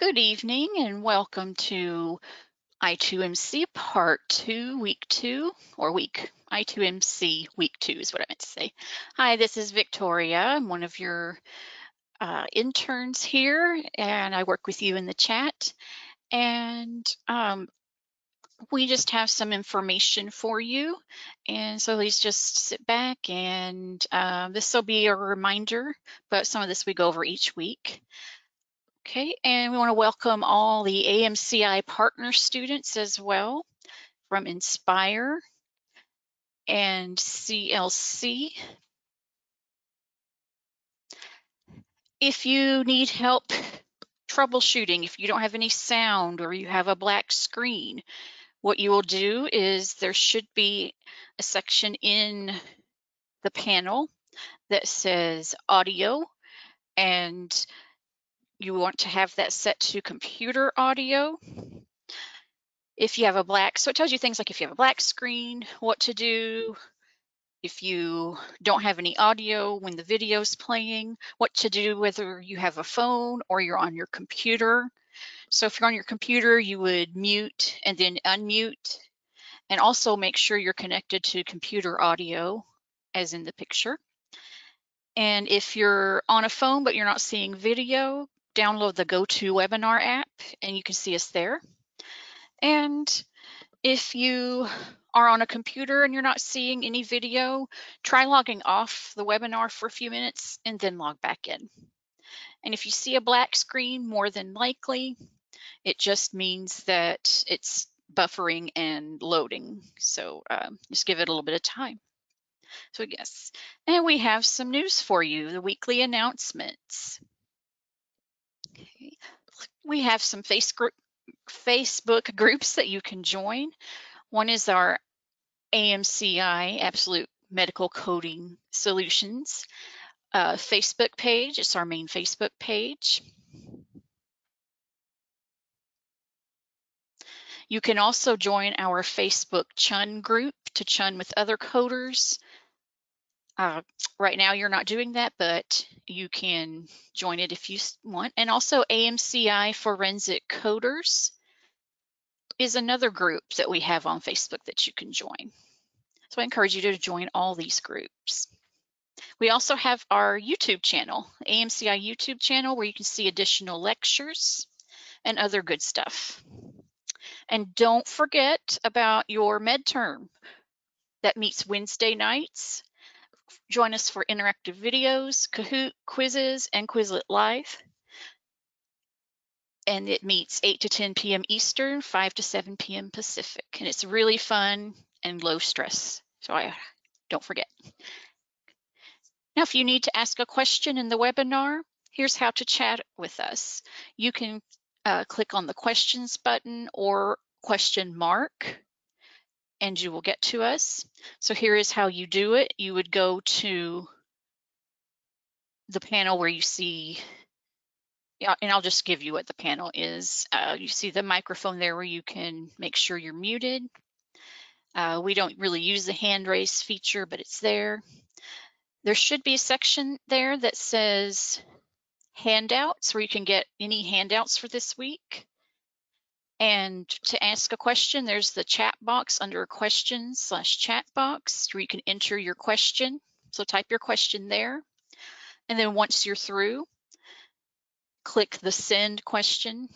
Good evening and welcome to I2MC Part 2, Week 2, or week, I2MC Week 2 is what I meant to say. Hi, this is Victoria. I'm one of your interns here, and I work with you in the chat. And we just have some information for you. And so please just sit back and this will be a reminder, but some of this we go over each week. Okay, and we want to welcome all the AMCI partner students as well from Inspire and CLC. If you need help troubleshooting, if you don't have any sound or you have a black screen, what you will do is there should be a section in the panel that says audio, and you want to have that set to computer audio. If you have a black, so it tells you things like if you have a black screen, what to do. If you don't have any audio when the video's playing, what to do whether you have a phone or you're on your computer. So if you're on your computer, you would mute and then unmute, and also make sure you're connected to computer audio as in the picture. And if you're on a phone but you're not seeing video, download the GoToWebinar app and you can see us there. And if you are on a computer and you're not seeing any video, try logging off the webinar for a few minutes and then log back in. And if you see a black screen, more than likely, it just means that it's buffering and loading. So just give it a little bit of time. So yes, and we have some news for you, the weekly announcements. Okay. We have some Facebook groups that you can join. One is our AMCI, Absolute Medical Coding Solutions Facebook page. It's our main Facebook page. You can also join our Facebook Chun group to chun with other coders. Right now you're not doing that, but you can join it if you want. And also AMCI Forensic Coders is another group that we have on Facebook that you can join. So I encourage you to join all these groups. We also have our YouTube channel, AMCI YouTube channel, where you can see additional lectures and other good stuff. And don't forget about your midterm that meets Wednesday nights. Join us for interactive videos, Kahoot quizzes, and Quizlet Live. And it meets 8 to 10 p.m. Eastern, 5 to 7 p.m. Pacific. And it's really fun and low stress. So don't forget. Now, if you need to ask a question in the webinar, here's how to chat with us. You can click on the questions button or question mark, and you will get to us. So here is how you do it. You would go to the panel where you see, and I'll just give you what the panel is. You see the microphone there where you can make sure you're muted. We don't really use the hand raise feature, but it's there. There should be a section there that says handouts where you can get any handouts for this week. And to ask a question, there's the chat box under questions/chat box where you can enter your question. So type your question there. And then once you're through, click the send question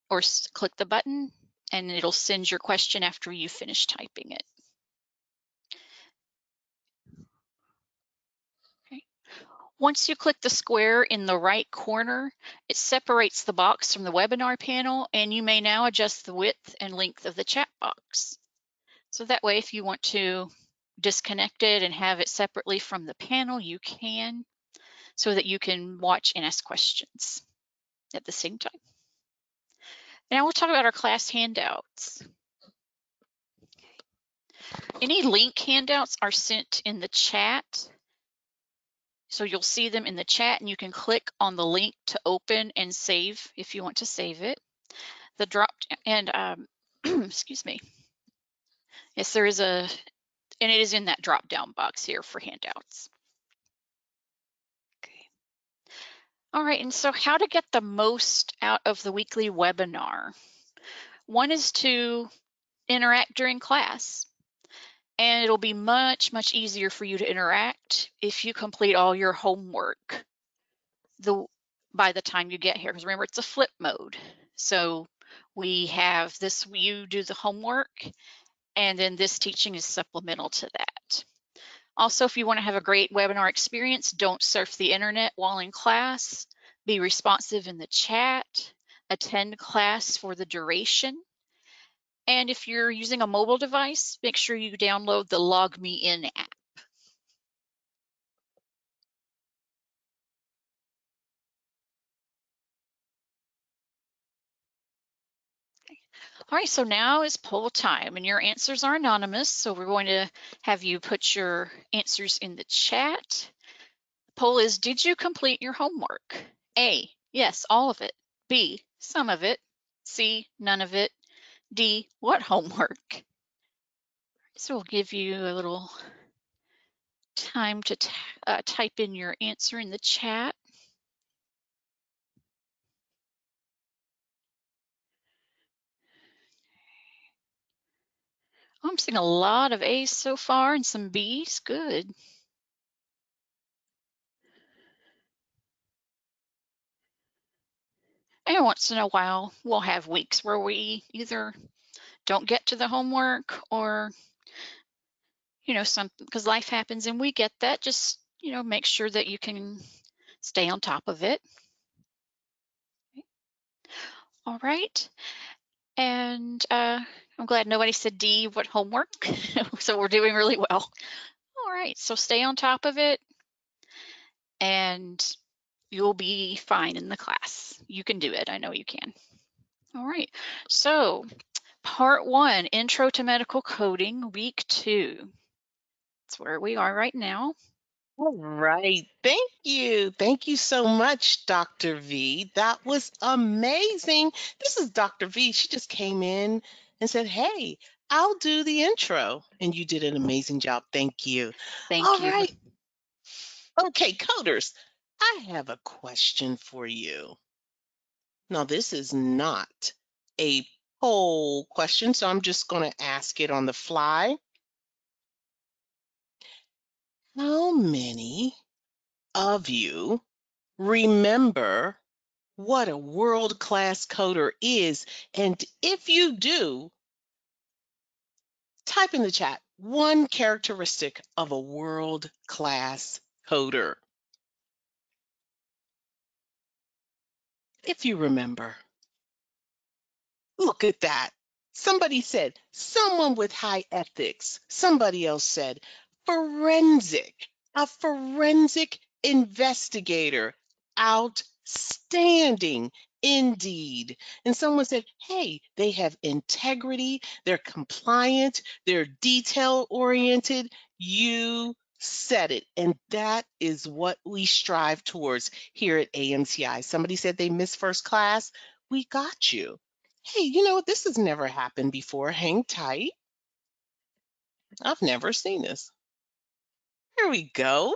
or click the button and it'll send your question after you finish typing it. Once you click the square in the right corner, it separates the box from the webinar panel, and you may now adjust the width and length of the chat box. So that way, if you want to disconnect it and have it separately from the panel, you can, so that you can watch and ask questions at the same time. Now we'll talk about our class handouts. Any link handouts are sent in the chat. So you'll see them in the chat and you can click on the link to open and save if you want to save it. The drop and excuse me. Yes, there is and it is in that drop down box here for handouts. Okay. All right, and so how to get the most out of the weekly webinar? One is to interact during class, and it'll be much, much easier for you to interact if you complete all your homework the by the time you get here, because remember, it's a flip mode. So we have this, you do the homework, and then this teaching is supplemental to that. Also, if you want to have a great webinar experience, don't surf the internet while in class. Be responsive in the chat. Attend class for the duration. And if you're using a mobile device, make sure you download the Log Me In app. All right, so now is poll time, and your answers are anonymous. So we're going to have you put your answers in the chat. Poll is, did you complete your homework? A, yes, all of it. B, some of it. C, none of it. D, what homework? So we'll give you a little time to type in your answer in the chat. Oh, I'm seeing a lot of A's so far and some B's. Good. And once in a while, we'll have weeks where we either don't get to the homework or, something, because life happens and we get that. Just, make sure that you can stay on top of it. All right. And I'm glad nobody said D, what homework? So we're doing really well. All right, so stay on top of it and you'll be fine in the class. You can do it. I know you can. All right, so part 1, Intro to Medical Coding, week 2. That's where we are right now. All right. Thank you. Thank you so much, Dr. V. That was amazing. This is Dr. V. She just came in and said, Hey, I'll do the intro. And you did an amazing job. Thank you. Thank All you. right. Okay, coders, I have a question for you. Now, this is not a poll question, so I'm just going to ask it on the fly. How many of you remember what a world-class coder is? And if you do, type in the chat one characteristic of a world-class coder. If you remember. Look at that. Somebody said someone with high ethics. Somebody else said forensic, a forensic investigator. Outstanding indeed. And someone said, hey, they have integrity, they're compliant, they're detail oriented. You said it. And that is what we strive towards here at AMCI. Somebody said they missed first class. We got you. Hey, this has never happened before. Hang tight. I've never seen this. Here we go.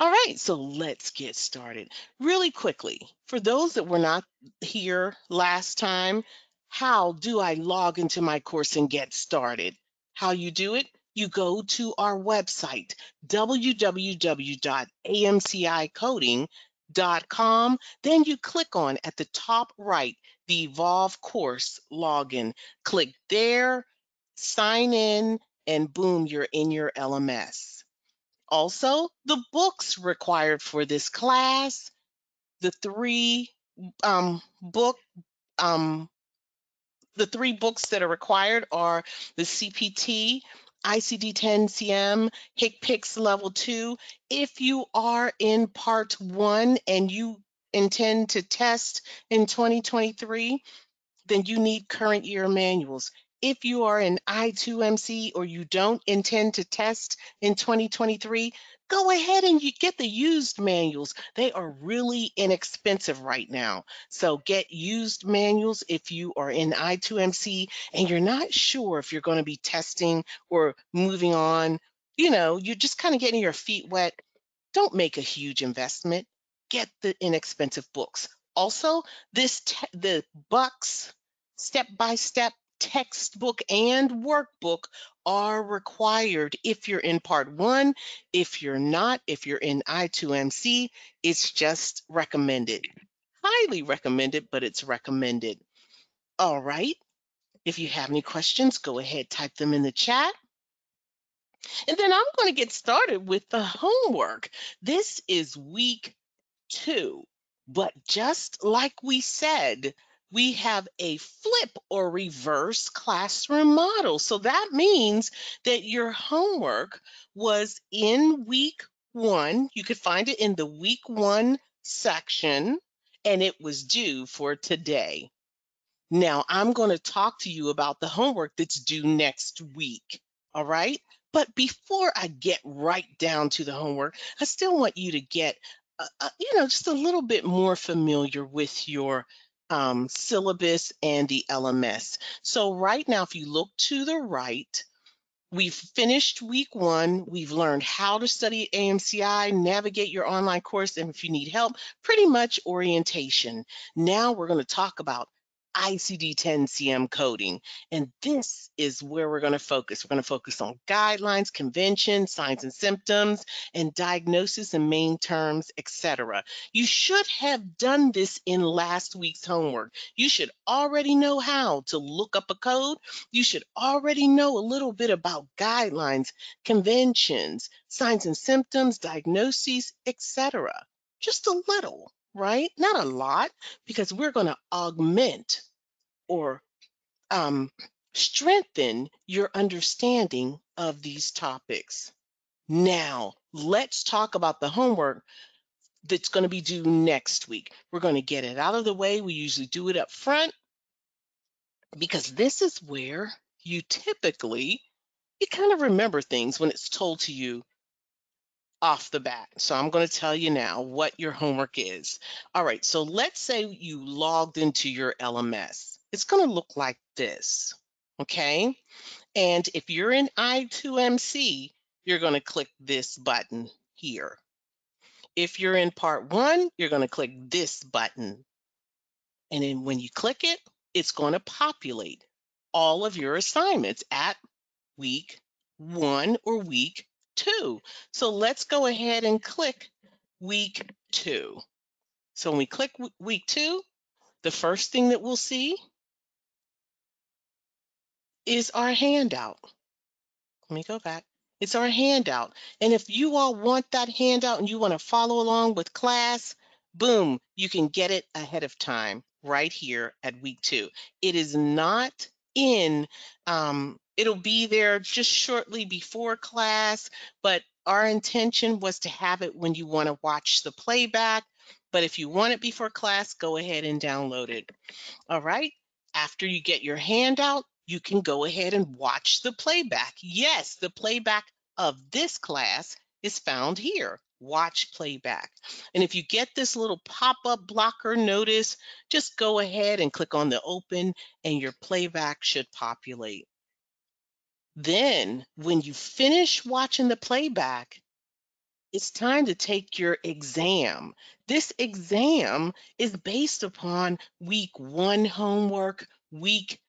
All right, so let's get started. Really quickly, for those that were not here last time, how do I log into my course and get started? How you do it? You go to our website, www.amcicoding.com. Then you click on at the top right, the Evolve course login. Click there, sign in, and boom, you're in your LMS. Also, the books required for this class, the three book the three books that are required are the CPT, ICD 10-CM, HCPCS Level 2. If you are in Part 1 and you intend to test in 2023, then you need current year manuals. If you are an I2MC or you don't intend to test in 2023, go ahead and you get the used manuals. They are really inexpensive right now. So get used manuals if you are in I2MC and you're not sure if you're going to be testing or moving on. You're just kind of getting your feet wet. Don't make a huge investment. Get the inexpensive books. Also, the Bucks step-by-step textbook and workbook are required if you're in part one. If you're not, if you're in I2MC, it's just recommended. Highly recommended, but it's recommended. All right. If you have any questions, go ahead, type them in the chat. And then I'm going to get started with the homework. This is week 2, but just like we said, we have a flip or reverse classroom model. So that means that your homework was in week 1. You could find it in the week 1 section, and it was due for today. Now, I'm going to talk to you about the homework that's due next week. All right. But before I get right down to the homework, I still want you to get, just a little bit more familiar with your syllabus and the LMS. So, right now, if you look to the right, we've finished week 1. We've learned how to study AMCI, navigate your online course, and if you need help, pretty much orientation. Now we're going to talk about ICD-10-CM coding, and this is where we're going to focus. We're going to focus on guidelines, conventions, signs and symptoms, and diagnosis and main terms, etc. You should have done this in last week's homework. You should already know how to look up a code. You should already know a little bit about guidelines, conventions, signs and symptoms, diagnoses, etc. Just a little, right? Not a lot, because we're going to augment or strengthen your understanding of these topics. Now, let's talk about the homework that's going to be due next week. We're going to get it out of the way. We usually do it up front because this is where you kind of remember things when it's told to you off the bat. So I'm going to tell you now what your homework is. All right, so let's say you logged into your LMS. It's going to look like this, okay? And if you're in I2MC, you're going to click this button here. If you're in part 1, you're going to click this button. And then when you click it, it's going to populate all of your assignments at week 1 or week 2. So let's go ahead and click week 2. So when we click week 2, the first thing that we'll see is our handout. Let me go back. It's our handout. And if you all want that handout and you want to follow along with class, boom, you can get it ahead of time right here at week 2. It is not in, it'll be there just shortly before class, but our intention was to have it when you want to watch the playback. But if you want it before class, go ahead and download it. All right. After you get your handout, you can go ahead and watch the playback. Yes, the playback of this class is found here. Watch playback. And if you get this little pop-up blocker notice, just go ahead and click on the open and your playback should populate. Then when you finish watching the playback, it's time to take your exam. This exam is based upon week 1 homework, week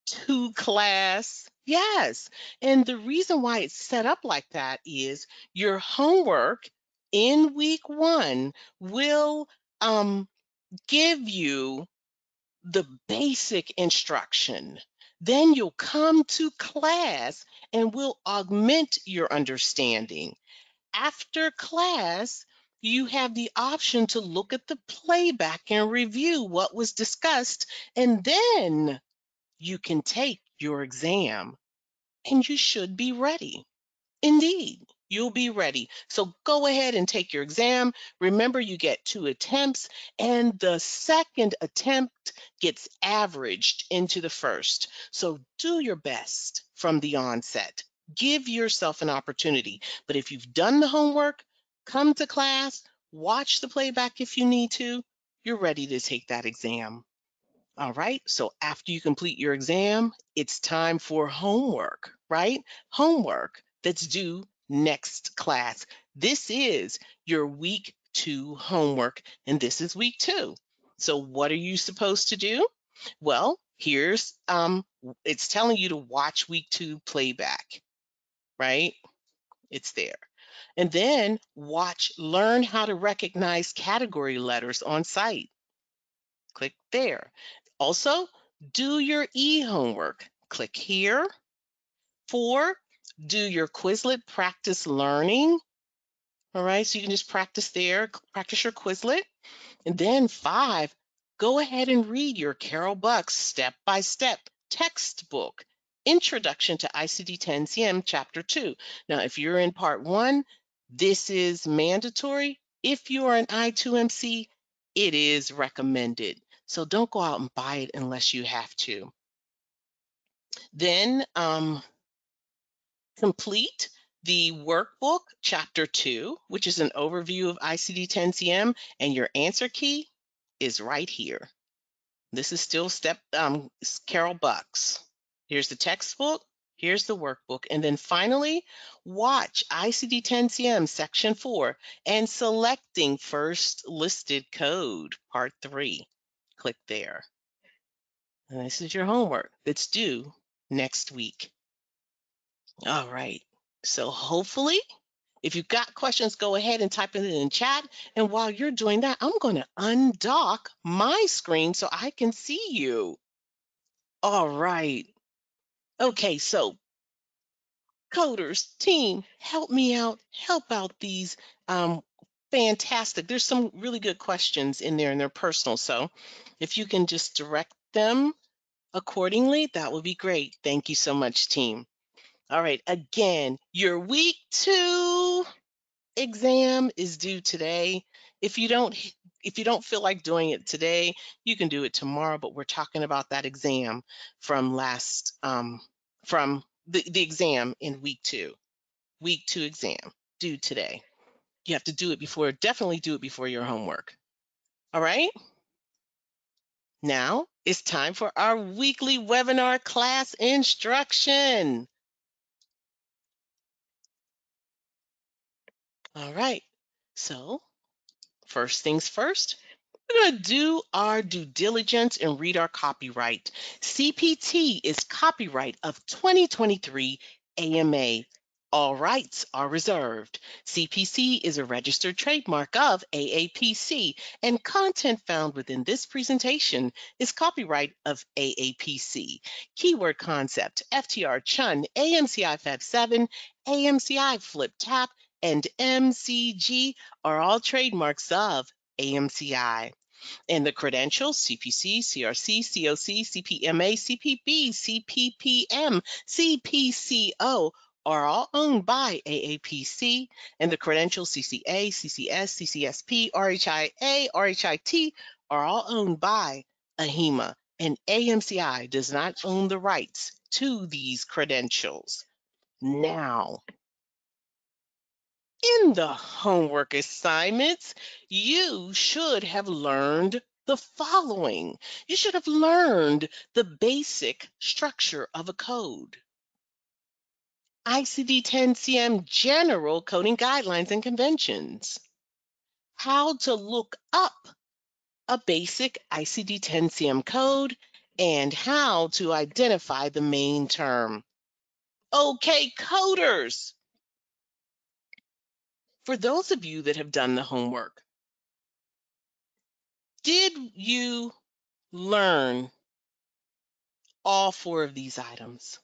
2 class. Yes. And the reason why it's set up like that is your homework in week 1 will give you the basic instruction. Then you'll come to class and we'll augment your understanding. After class, you have the option to look at the playback and review what was discussed, and then you can take your exam, and you should be ready. Indeed, you'll be ready. So go ahead and take your exam. Remember, you get 2 attempts, and the second attempt gets averaged into the first. So do your best from the onset. Give yourself an opportunity. But if you've done the homework, come to class, watch the playback if you need to, you're ready to take that exam. All right, so after you complete your exam, it's time for homework, right? Homework that's due next class. This is your week 2 homework, and this is week 2. So what are you supposed to do? Well, here's it's telling you to watch week 2 playback, right? It's there. And then learn how to recognize category letters on site. Click there. Also, do your e-homework. Click here. 4, do your Quizlet practice learning. All right, so you can just practice there, practice your Quizlet. And then 5, go ahead and read your Carol Buck's step-by-step textbook, Introduction to ICD-10-CM, Chapter 2. Now, if you're in Part 1, this is mandatory. If you are an I2MC, it is recommended. So don't go out and buy it unless you have to. Then complete the workbook, Chapter 2, which is an overview of ICD-10-CM, and your answer key is right here. This is still Carol Buck's. Here's the textbook, here's the workbook, and then finally, watch ICD-10-CM Section 4 and selecting first listed code, Part 3. Click there. And this is your homework that's due next week. All right. So hopefully, if you've got questions, go ahead and type it in chat. And while you're doing that, I'm going to undock my screen so I can see you. All right. Okay, so coders, team, help me out. Help out these fantastic. There's some really good questions in there and they're personal. So if you can just direct them accordingly, that would be great. Thank you so much, team. All right, again, your week 2 exam is due today. If you don't feel like doing it today, you can do it tomorrow, but we're talking about that exam from from the exam in week 2. Week 2 exam due today. You have to definitely do it before your homework. All right? Now it's time for our weekly webinar class instruction. All right. So, first things first, we're going to do our due diligence and read our copyright. CPT is copyright of 2023 AMA. All rights are reserved. CPC is a registered trademark of AAPC, and content found within this presentation is copyright of AAPC. Keyword concept, FTR Chun, AMCI Fab 7, AMCI Flip Tap, and MCG are all trademarks of AMCI. And the credentials, CPC, CRC, COC, CPMA, CPB, CPPM, CPCO, are all owned by AAPC, and the credentials CCA, CCS, CCSP, RHIA, RHIT are all owned by AHIMA, and AMCI does not own the rights to these credentials. Now, in the homework assignments, you should have learned the following. You should have learned the basic structure of a code. ICD-10-CM general coding guidelines and conventions. How to look up a basic ICD-10-CM code and how to identify the main term. Okay, coders. For those of you that have done the homework, did you learn all 4 of these items?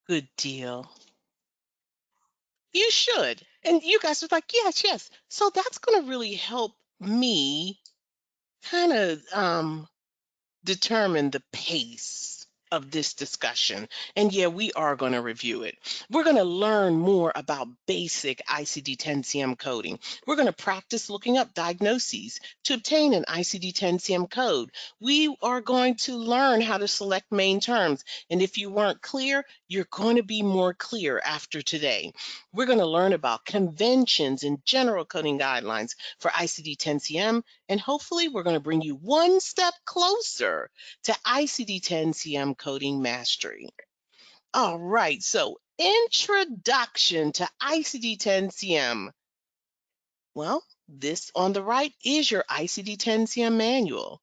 Good deal. You should. And you guys are like, yes, yes. So that's going to really help me kind of determine the pace of this discussion. And yeah, we are going to review it. We're going to learn more about basic ICD-10-CM coding. We're going to practice looking up diagnoses to obtain an ICD-10-CM code. We are going to learn how to select main terms. And if you weren't clear, you're going to be more clear after today. We're going to learn about conventions and general coding guidelines for ICD-10-CM, And hopefully we're going to bring you one step closer to ICD-10-CM coding mastery. All right, so introduction to ICD-10-CM. Well, this on the right is your ICD-10-CM manual.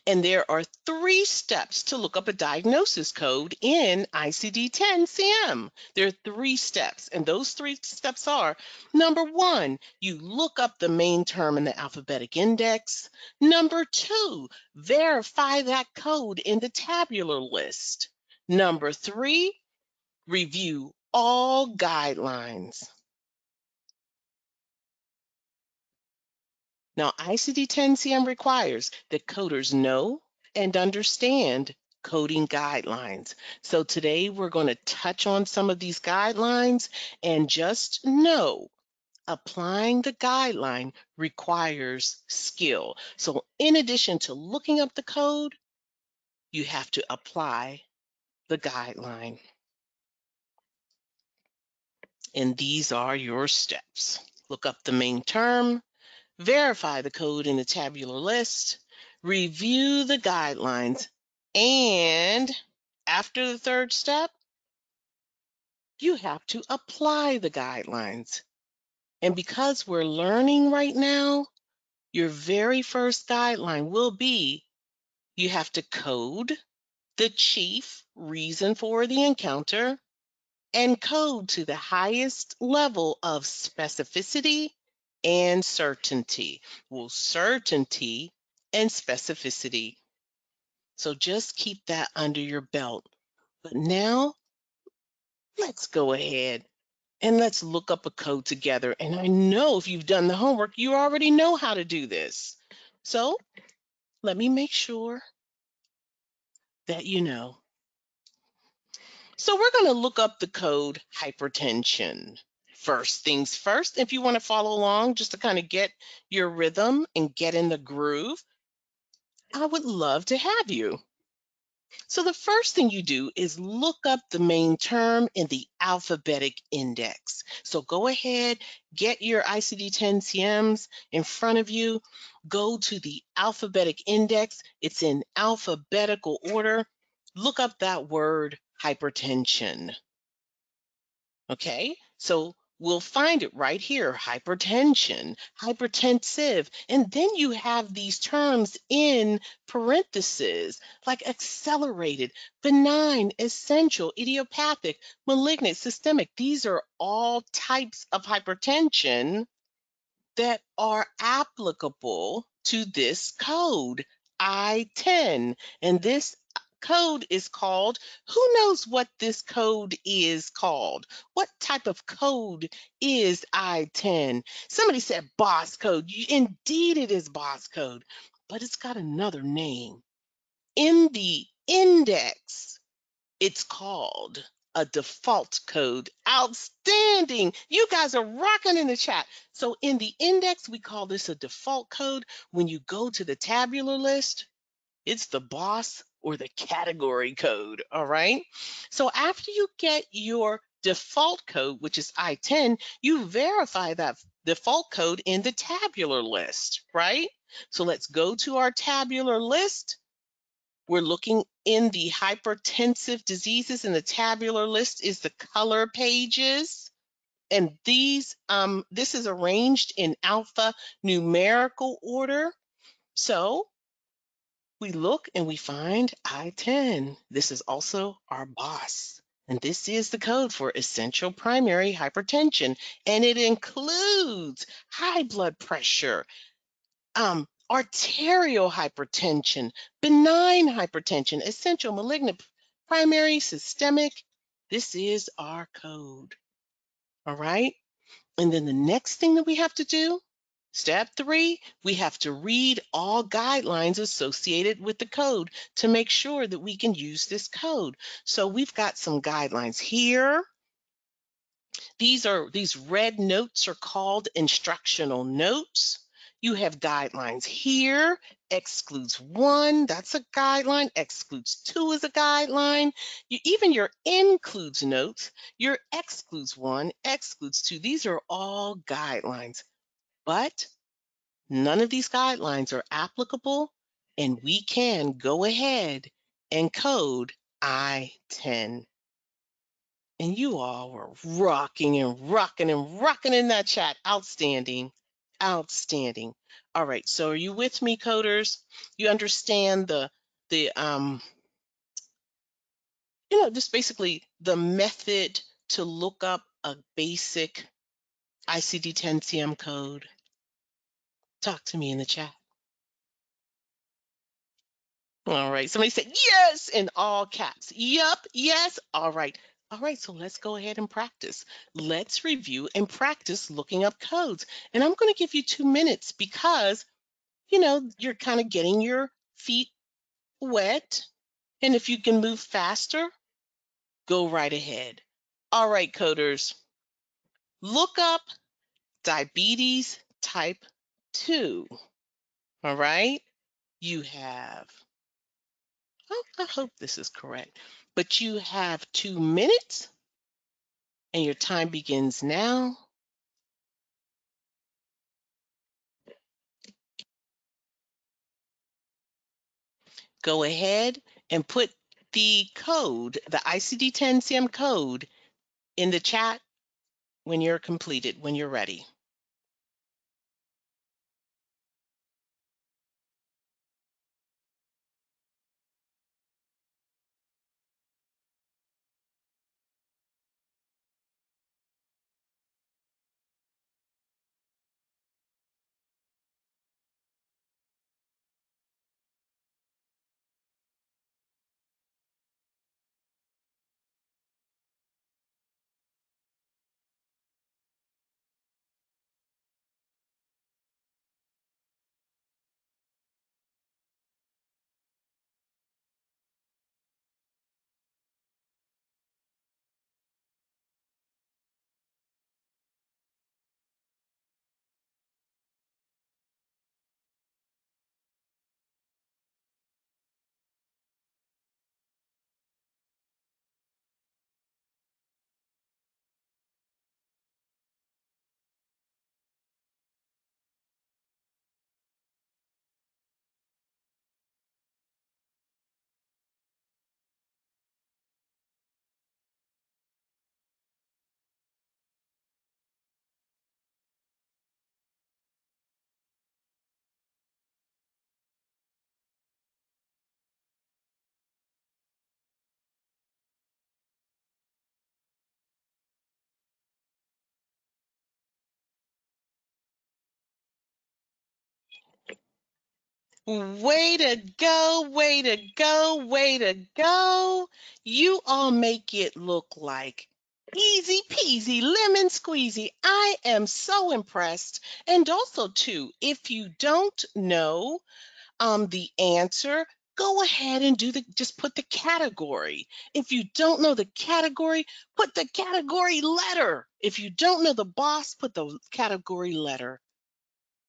And there are 3 steps to look up a diagnosis code in ICD-10-CM. There are 3 steps, and those 3 steps are: number 1, you look up the main term in the alphabetic index. Number 2, verify that code in the tabular list. Number 3, review all guidelines. Now, ICD-10-CM requires that coders know and understand coding guidelines. So today we're going to touch on some of these guidelines, and just know applying the guideline requires skill. So in addition to looking up the code, you have to apply the guideline. And these are your steps. Look up the main term, verify the code in the tabular list, review the guidelines, and after the 3rd step, you have to apply the guidelines. And because we're learning right now, your very first guideline will be you have to code the chief reason for the encounter and code to the highest level of specificity and certainty. Well, certainty and specificity. So just keep that under your belt. But now let's go ahead and let's look up a code together. And I know if you've done the homework, you already know how to do this. So let me make sure that you know. So we're going to look up the code hypertension. First things first, if you want to follow along just to kind of get your rhythm and get in the groove, I would love to have you. So the first thing you do is look up the main term in the alphabetic index. So go ahead, get your ICD-10-CMs in front of you, go to the alphabetic index. It's in alphabetical order. Look up that word hypertension. Okay, so we'll find it right here: hypertension, hypertensive, and then you have these terms in parentheses like accelerated, benign, essential, idiopathic, malignant, systemic. These are all types of hypertension that are applicable to this code, I-10. And this code is called, who knows what this code is called? What type of code is I-10? Somebody said boss code. Indeed, it is boss code, but it's got another name. In the index, it's called a default code. Outstanding. You guys are rocking in the chat. So in the index, we call this a default code. When you go to the tabular list, it's the boss or the category code, all right? So after you get your default code, which is I-10, you verify that default code in the tabular list, right? So let's go to our tabular list. We're looking in the hypertensive diseases, and the tabular list is the color pages. And these, this is arranged in alphanumerical order. So we look and we find I-10. This is also our boss. And this is the code for essential primary hypertension. And it includes high blood pressure, arterial hypertension, benign hypertension, essential, malignant, primary, systemic. This is our code. All right. And then the next thing that we have to do, step 3, we have to read all guidelines associated with the code to make sure that we can use this code. So we've got some guidelines here. These red notes are called instructional notes. You have guidelines here. Excludes 1, that's a guideline. Excludes 2 is a guideline. Even your includes notes, your excludes 1, excludes 2. These are all guidelines. But none of these guidelines are applicable, and we can go ahead and code I-10. And you all were rocking and rocking and rocking in that chat. Outstanding. Outstanding. All right, so are you with me, coders? You understand the just basically the method to look up a basic ICD-10-CM code? Talk to me in the chat. All right, somebody said yes in all caps. Yup, yes. All right. All right, so let's go ahead and practice. Let's review and practice looking up codes. And I'm going to give you 2 minutes because, you're kind of getting your feet wet. And if you can move faster, go right ahead. All right, coders, look up diabetes type 2. All right, you have, oh, I hope this is correct, but you have 2 minutes and your time begins now. Go ahead and put the code, the ICD-10-CM code, in the chat when you're completed, when you're ready. Way to go, way to go, way to go. You all make it look like easy peasy, lemon squeezy. I am so impressed. And also, too, if you don't know the answer, go ahead and just put the category. If you don't know the category, put the category letter. If you don't know the boss, put the category letter.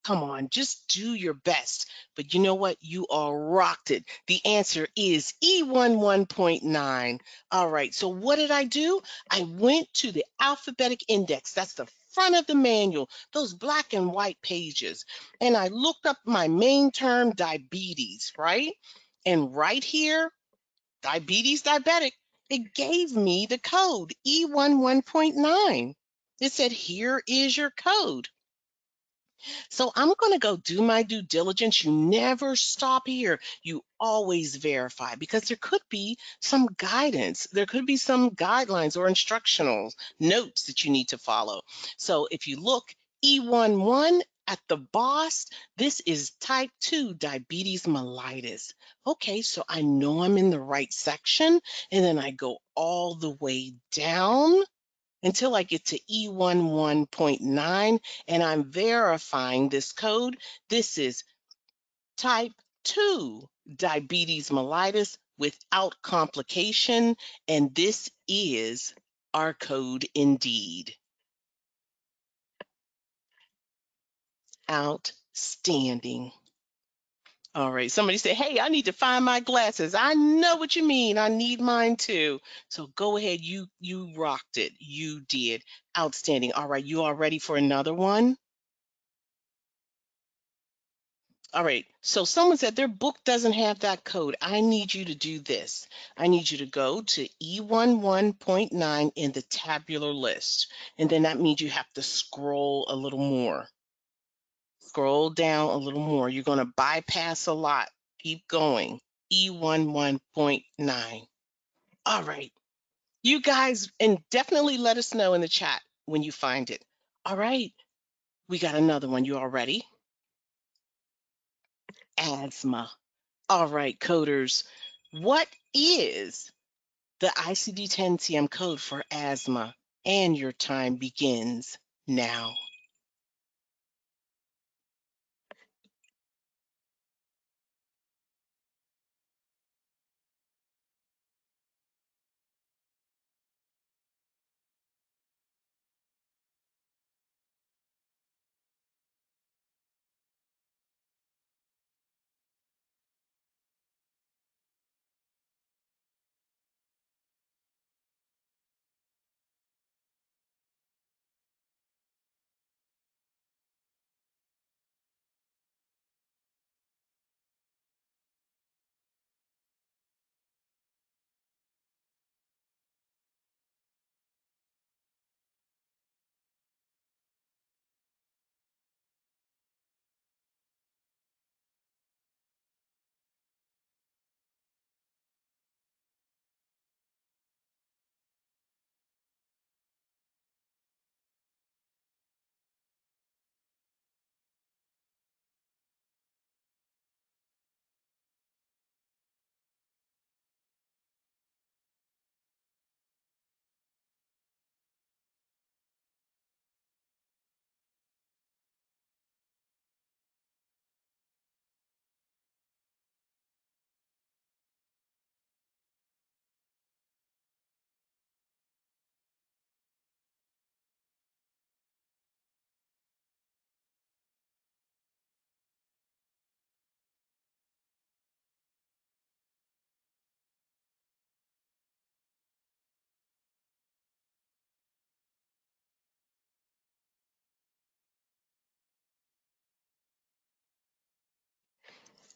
Come on, just do your best. But you know what? You all rocked it. The answer is E11.9. All right, so what did I do? I went to the alphabetic index. That's the front of the manual, those black and white pages. And I looked up my main term, diabetes, right? And right here, diabetes, diabetic, it gave me the code E11.9. It said, here is your code. So I'm going to go do my due diligence. You never stop here. You always verify because there could be some guidance. There could be some guidelines or instructional notes that you need to follow. So if you look E11 at the boss, this is type 2 diabetes mellitus. Okay, so I know I'm in the right section, and then I go all the way down until I get to E11.9 and I'm verifying this code. This is type 2 diabetes mellitus without complication, and this is our code indeed. Outstanding. All right, somebody said, hey, I need to find my glasses. I know what you mean. I need mine too. So go ahead, you rocked it. You did. Outstanding. All right, you all ready for another one? All right, so someone said their book doesn't have that code. I need you to do this. I need you to go to E11.9 in the tabular list. And then that means you have to scroll a little more. Scroll down a little more. You're going to bypass a lot. Keep going. E11.9. All right. You guys, and definitely let us know in the chat when you find it. All right. We got another one. You all ready? Asthma. All right, coders. What is the ICD-10-CM code for asthma? And your time begins now.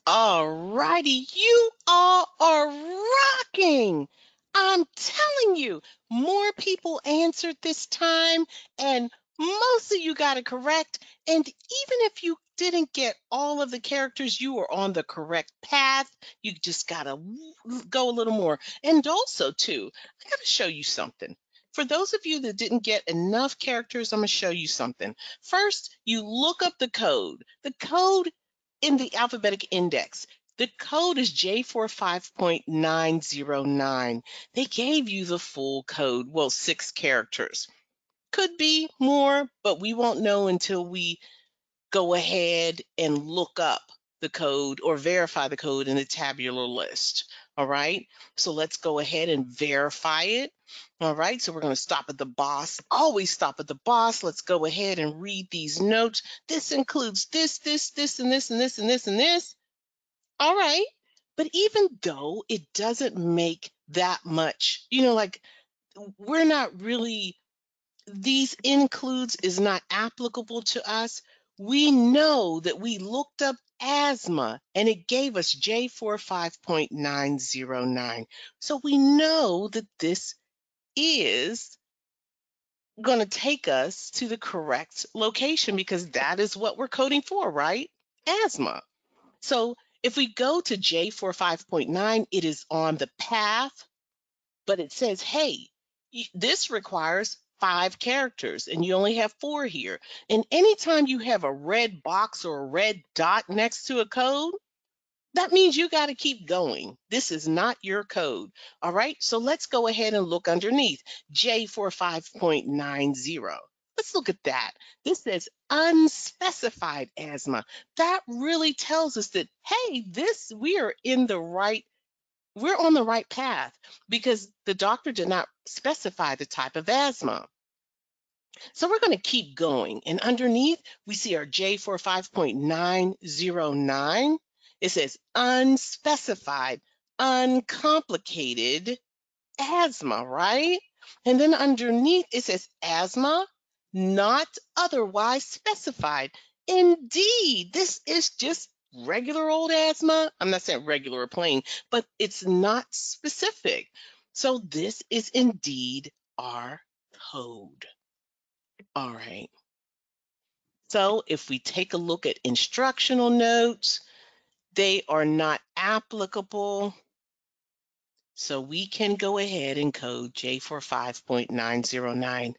All righty, you all are rocking. I'm telling you, more people answered this time, and most of you got it correct. And even if you didn't get all of the characters, you were on the correct path. You just gotta go a little more. And also, too, I gotta show you something. For those of you that didn't get enough characters, I'm gonna show you something. First, you look up the code. The code in the alphabetic index. The code is J45.909. They gave you the full code, well, 6 characters. Could be more, but we won't know until we go ahead and look up the code or verify the code in the tabular list. All right, so let's go ahead and verify it. All right, so we're going to stop at the boss. Always stop at the boss. Let's go ahead and read these notes. This includes this, and this, and this, and this, and this. All right, but even though it doesn't make that much, like we're not really, these includes is not applicable to us. We know that we looked up asthma and it gave us J45.909. So we know that this is going to take us to the correct location because that is what we're coding for, right? Asthma. So if we go to J45.9, it is on the path, but it says, hey, this requires 5 characters and you only have 4 here. And anytime you have a red box or a red dot next to a code, that means you got to keep going. This is not your code. All right, so let's go ahead and look underneath J45.90. Let's look at that. This says unspecified asthma. That really tells us that, hey, we're on the right path because the doctor did not specify the type of asthma. So we're going to keep going. And underneath, we see our J45.909. It says unspecified, uncomplicated asthma, right? And then underneath, it says asthma, not otherwise specified. Indeed, this is just regular old asthma. I'm not saying regular or plain, but it's not specific. So this is indeed our code. All right. So if we take a look at instructional notes, they are not applicable. So we can go ahead and code J45.909.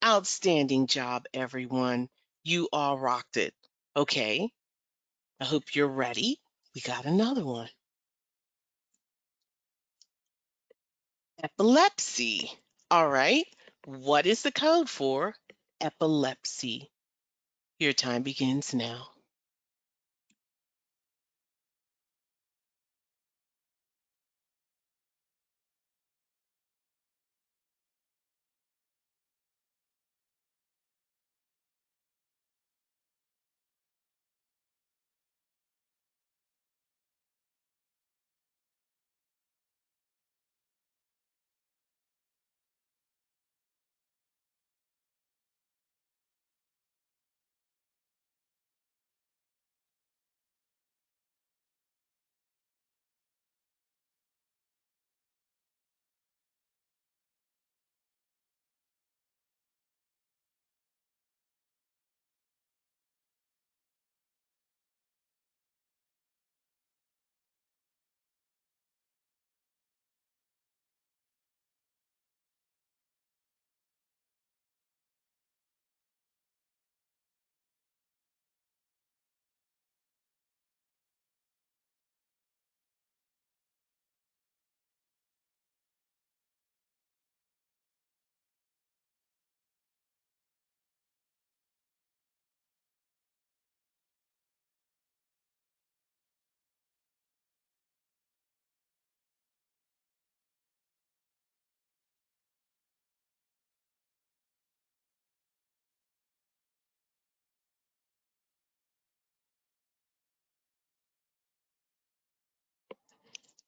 Outstanding job, everyone. You all rocked it. Okay, I hope you're ready. We got another one. Epilepsy. All right, what is the code for epilepsy? Your time begins now.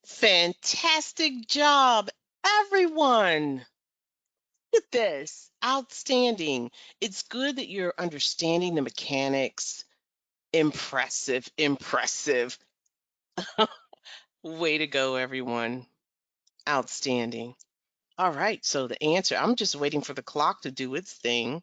Fantastic job, everyone. Look at this. Outstanding. It's good that you're understanding the mechanics. Impressive, impressive. Way to go, everyone. Outstanding. All right, so the answer, I'm just waiting for the clock to do its thing.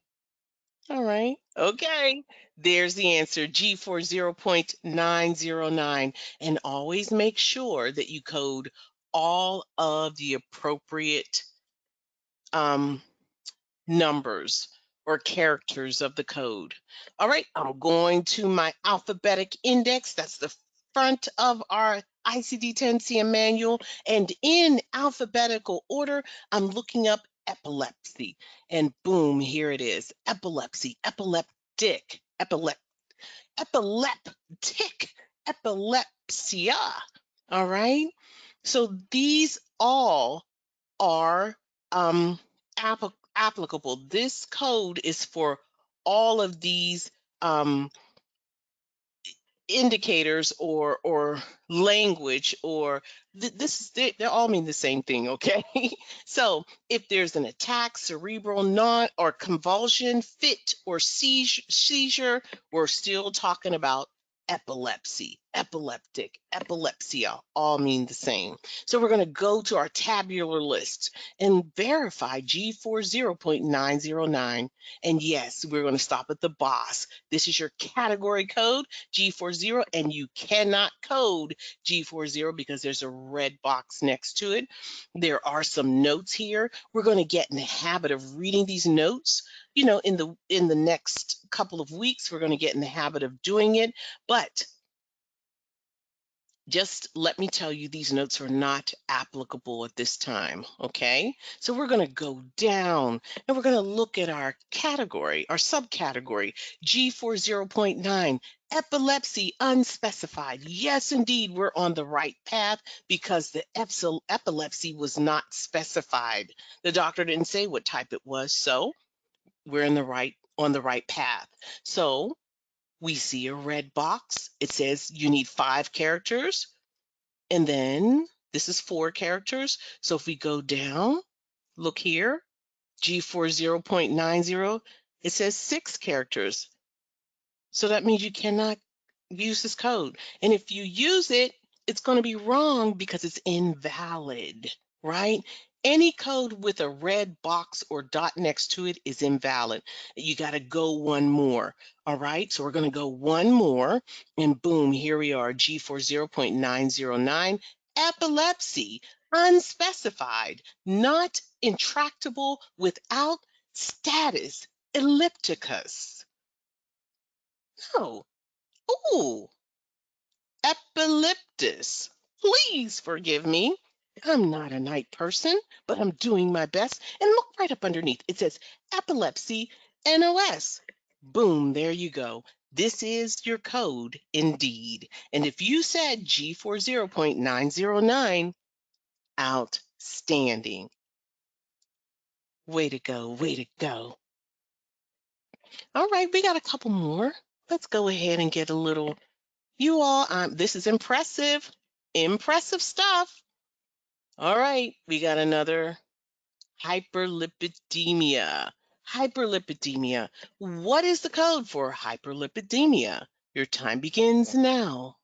All right, okay. There's the answer, G40.909. And always make sure that you code all of the appropriate um, numbers or characters of the code. All right, I'm going to my alphabetic index. That's the front of our ICD-10-CM manual. And in alphabetical order, I'm looking up epilepsy. And boom, here it is. Epilepsy, epileptic, epileptic, epilepsia. All right. So these all are applicable. This code is for all of these indicators or language or they all mean the same thing, okay? So if there's an attack, cerebral, non or convulsion, fit or seizure, we're still talking about epilepsy, epileptic, epilepsia, all mean the same. So we're going to go to our tabular list and verify G40.909. And yes, we're going to stop at the boss. This is your category code, G40, and you cannot code G40 because there's a red box next to it. There are some notes here. We're going to get in the habit of reading these notes. You know, in the next couple of weeks, we're going to get in the habit of doing it. But just let me tell you, these notes are not applicable at this time, okay? So we're going to go down and we're going to look at our category, our subcategory, G40.9, epilepsy unspecified. Yes, indeed, we're on the right path because the epilepsy was not specified. The doctor didn't say what type it was, so we're on the right path. So we see a red box. It says you need 5 characters. And then this is 4 characters. So if we go down, look here, G40.90, it says 6 characters. So that means you cannot use this code. And if you use it, it's going to be wrong because it's invalid, right? Any code with a red box or dot next to it is invalid. You got to go one more. All right, so we're going to go one more, and boom, here we are, G40.909, epilepsy, unspecified, not intractable, without status, ellipticus. No. Ooh, epileptus. Please forgive me. I'm not a night person, but I'm doing my best. And look right up underneath. It says epilepsy NOS. Boom, there you go. This is your code indeed. And if you said G40.909, outstanding. Way to go, way to go. All right, we got a couple more. Let's go ahead and get a little. You all, this is impressive. Impressive stuff. All right, we got another hyperlipidemia. Hyperlipidemia. What is the code for hyperlipidemia? Your time begins now.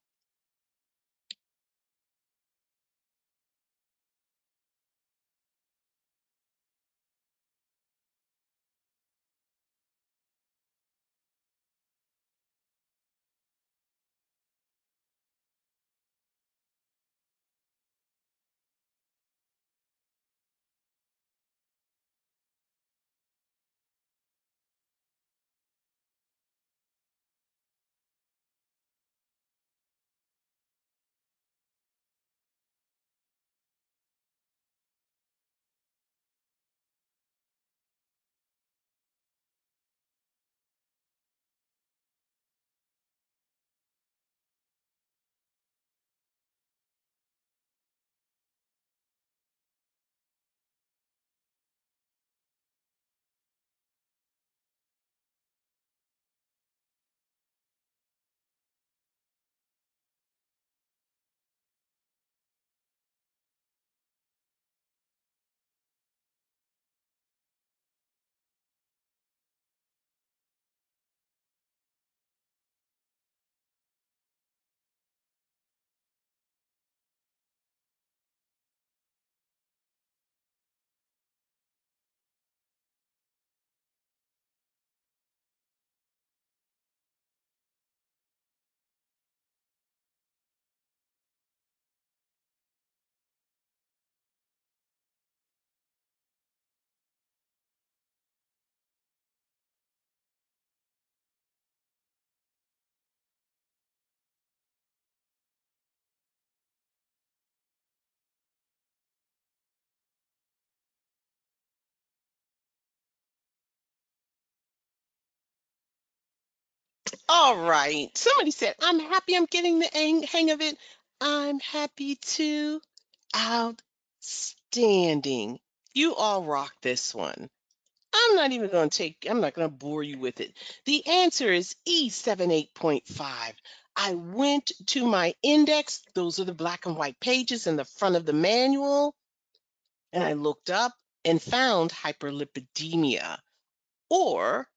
All right. Somebody said, I'm happy I'm getting the hang of it. I'm happy too. Outstanding. You all rock this one. I'm not going to bore you with it. The answer is E78.5. I went to my index, those are the black and white pages in the front of the manual, and I looked up and found hyperlipidemia, or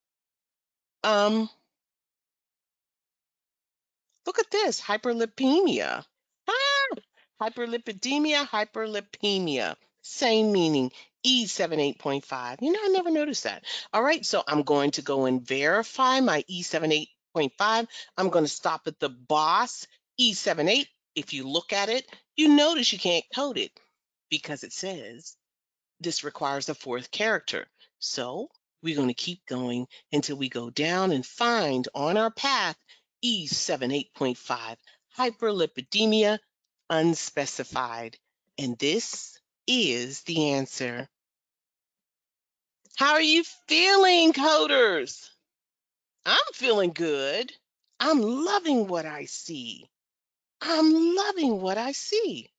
um, look at this, hyperlipemia. Ah, hyperlipidemia, hyperlipemia, same meaning. E78.5. You know, I never noticed that. All right, so I'm going to go and verify my E78.5. I'm going to stop at the boss E78. If you look at it, you notice you can't code it because it says this requires a fourth character. So we're going to keep going until we go down and find on our path E78.5, hyperlipidemia unspecified. And this is the answer. How are you feeling, coders? I'm feeling good. I'm loving what I see. I'm loving what I see.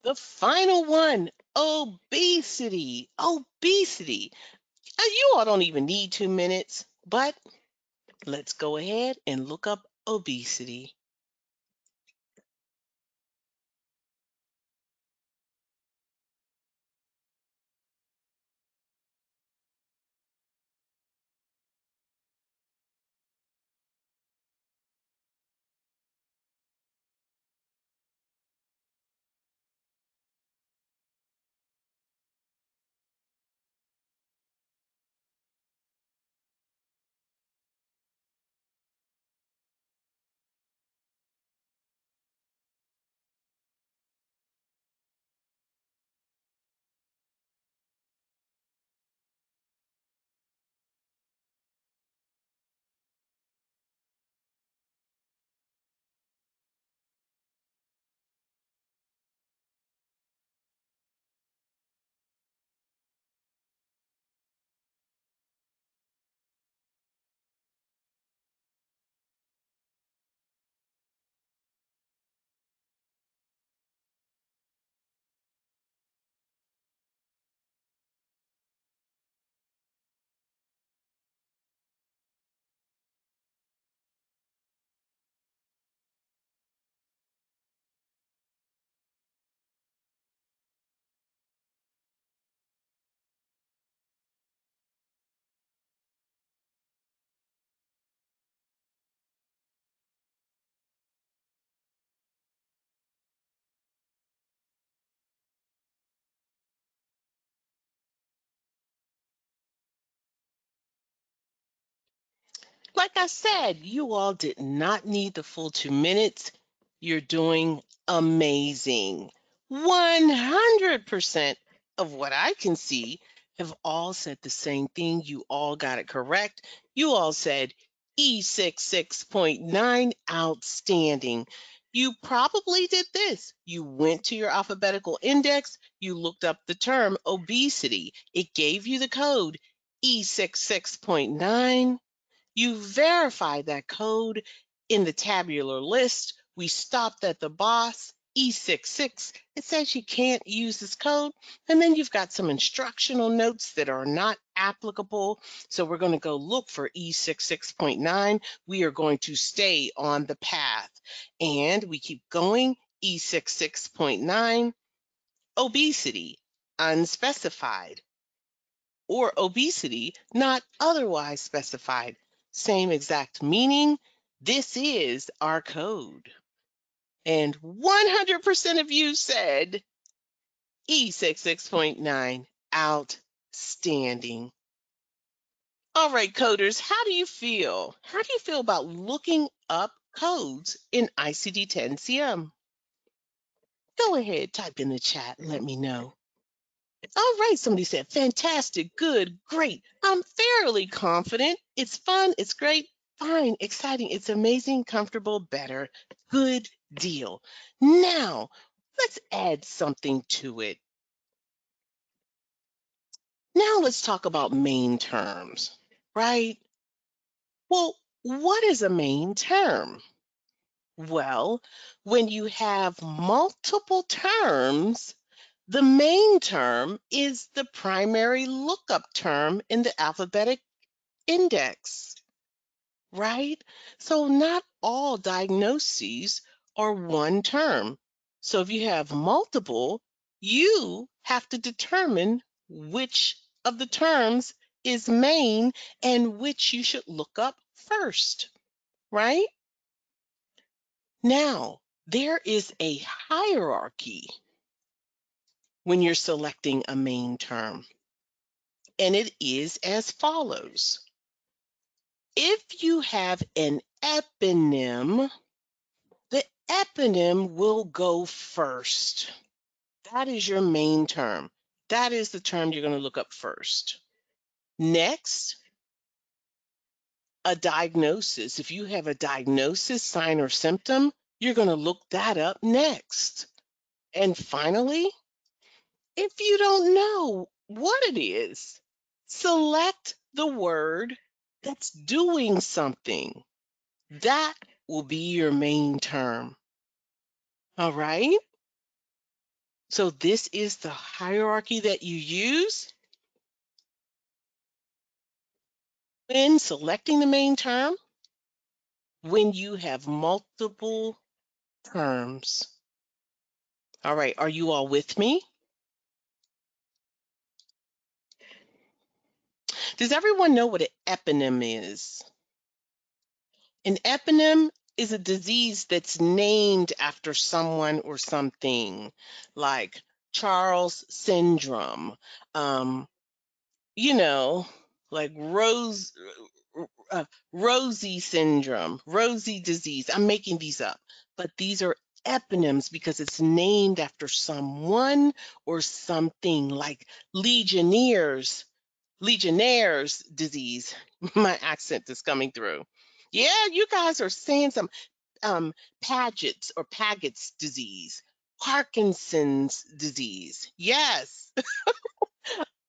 The final one, obesity. Obesity. You all don't even need 2 minutes, but let's go ahead and look up obesity. Like I said, you all did not need the full 2 minutes. You're doing amazing. 100% of what I can see have all said the same thing. You all got it correct. You all said E66.9, outstanding. You probably did this. You went to your alphabetical index, you looked up the term obesity. It gave you the code E66.9. You verify that code in the tabular list. We stopped at the boss, E66. It says you can't use this code. And then you've got some instructional notes that are not applicable. So we're going to go look for E66.9. We are going to stay on the path. And we keep going, E66.9, obesity, unspecified, or obesity not otherwise specified. Same exact meaning. This is our code. And 100% of you said E66.9, outstanding. All right, coders, how do you feel? How do you feel about looking up codes in ICD-10-CM? Go ahead, type in the chat, let me know. All right, somebody said, fantastic, good, great. I'm fairly confident. It's fun, it's great, fine, exciting, it's amazing, comfortable, better. Good deal. Now, let's add something to it. Now let's talk about main terms, right? Well, what is a main term? Well, when you have multiple terms, the main term is the primary lookup term in the alphabetic index, right? So not all diagnoses are one term. So if you have multiple, you have to determine which of the terms is main and which you should look up first, right? Now, there is a hierarchy when you're selecting a main term, and it is as follows. If you have an eponym, the eponym will go first. That is your main term. That is the term you're going to look up first. Next, a diagnosis. If you have a diagnosis, sign, or symptom, you're going to look that up next. And finally, if you don't know what it is, select the word that's doing something. That will be your main term. All right? So this is the hierarchy that you use when selecting the main term when you have multiple terms. All right, are you all with me? Does everyone know what an eponym is? An eponym is a disease that's named after someone or something, like Charles syndrome, um, you know, like Rosie syndrome, Rosie disease. I'm making these up, but these are eponyms because it's named after someone or something, like Legionnaire's disease. My accent is coming through. Yeah, you guys are saying some Paget's disease, Parkinson's disease. Yes.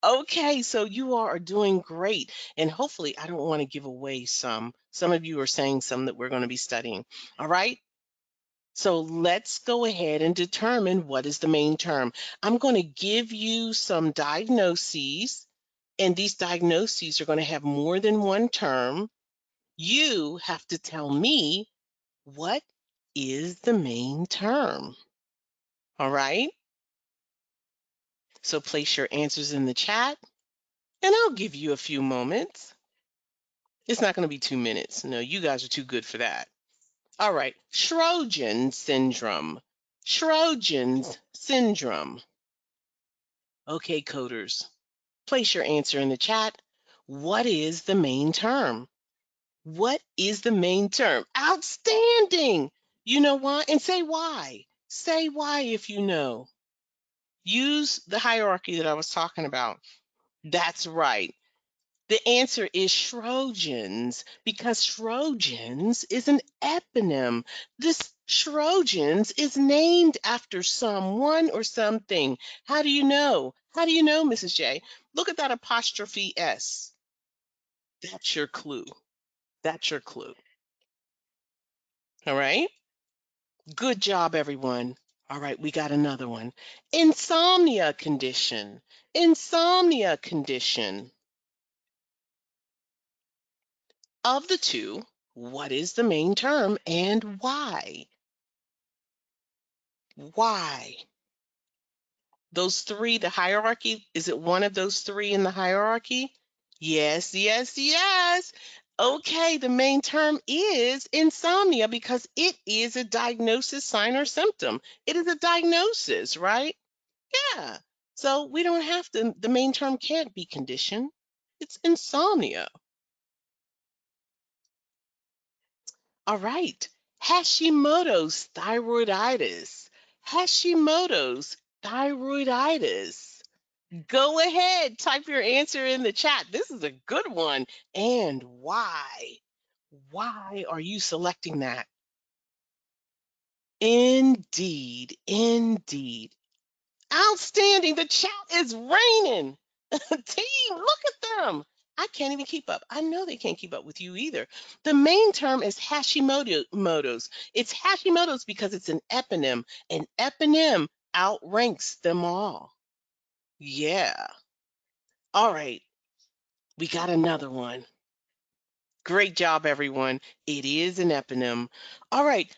Okay, so you all are doing great. And hopefully, I don't want to give away some. Some of you are saying some that we're going to be studying. All right. So let's go ahead and determine what is the main term. I'm going to give you some diagnoses, and these diagnoses are going to have more than one term. You have to tell me what is the main term. All right. So place your answers in the chat, and I'll give you a few moments. It's not going to be 2 minutes. No, you guys are too good for that. All right, Sjogren's syndrome. Sjogren's syndrome. Okay, coders, place your answer in the chat. What is the main term? What is the main term? Outstanding. You know why? And say why. Say why if you know. Use the hierarchy that I was talking about. That's right. The answer is Trojans, because Trojans is an eponym. This Trojans is named after someone or something. How do you know? How do you know, Mrs. J? Look at that apostrophe S. That's your clue. That's your clue. All right? Good job, everyone. All right, we got another one. Insomnia condition. Insomnia condition. Of the two, what is the main term and why? Why? Those three, the hierarchy, is it one of those three in the hierarchy? Yes, yes, yes. Okay, the main term is insomnia because it is a diagnosis, sign, or symptom. It is a diagnosis, right? Yeah. So we don't have to, the main term can't be condition. It's insomnia. All right. Hashimoto's thyroiditis. Hashimoto's thyroiditis. Go ahead, type your answer in the chat. This is a good one. And why? Why are you selecting that? Indeed, indeed. Outstanding. The chat is raining. Team, look at them. I can't even keep up. I know they can't keep up with you either. The main term is Hashimoto's. It's Hashimoto's because it's an eponym. An eponym outranks them all. Yeah. All right. We got another one. Great job, everyone. It is an eponym. All right.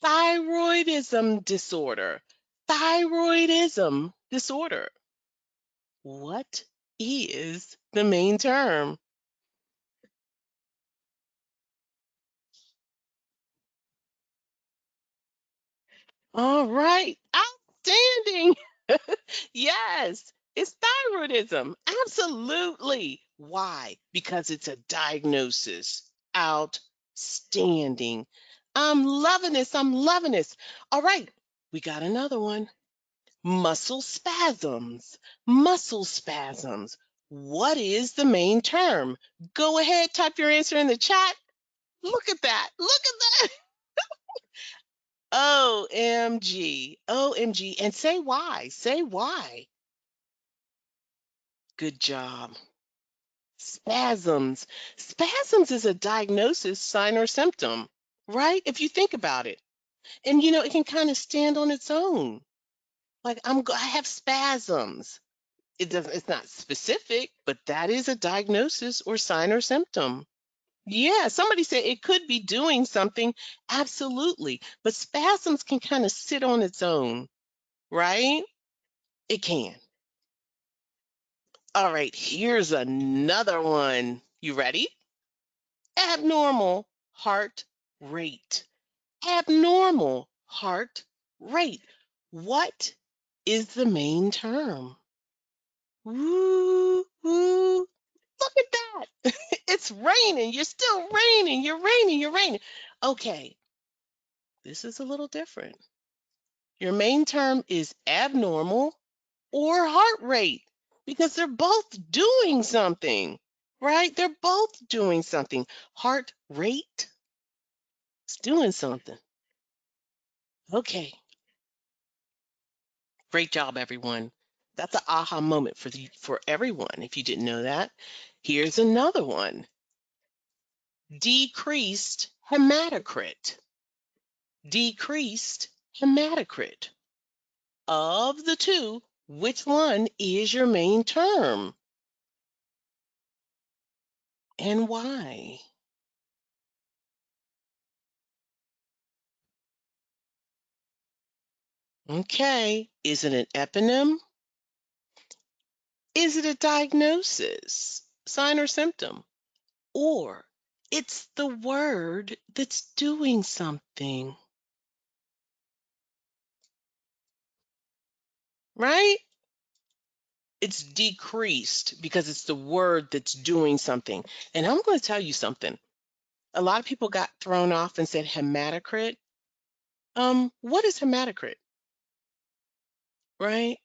Thyroidism disorder. Thyroidism disorder. What is the main term? All right. Outstanding. Yes, it's thyroidism. Absolutely. Why? Because it's a diagnosis. Outstanding. I'm loving this. I'm loving this. All right. We got another one. Muscle spasms. Muscle spasms. What is the main term? Go ahead, type your answer in the chat. Look at that. Look at that. OMG. OMG. And say why. Say why. Good job. Spasms. Spasms is a diagnosis, sign, or symptom, right? If you think about it. And it can kind of stand on its own. Like I have spasms. It's not specific, but that is a diagnosis or sign or symptom. Yeah, somebody said it could be doing something. Absolutely. But spasms can kind of sit on its own, right? It can. All right, here's another one. You ready? Abnormal heart rate. Abnormal heart rate. What is the main term? Woo, woo. Look at that. It's raining. You're still raining. You're raining. You're raining. Okay, this is a little different. Your main term is abnormal or heart rate because they're both doing something, right? They're both doing something. Heart rate is doing something. Okay, great job, everyone. That's an aha moment for everyone if you didn't know that. Here's another one. Decreased hematocrit. Decreased hematocrit. Of the two, which one is your main term and why? Okay, is it an eponym? Is it a diagnosis, sign or symptom? Or it's the word that's doing something, right? It's decreased because it's the word that's doing something. And I'm going to tell you something. A lot of people got thrown off and said hematocrit. What is hematocrit, right?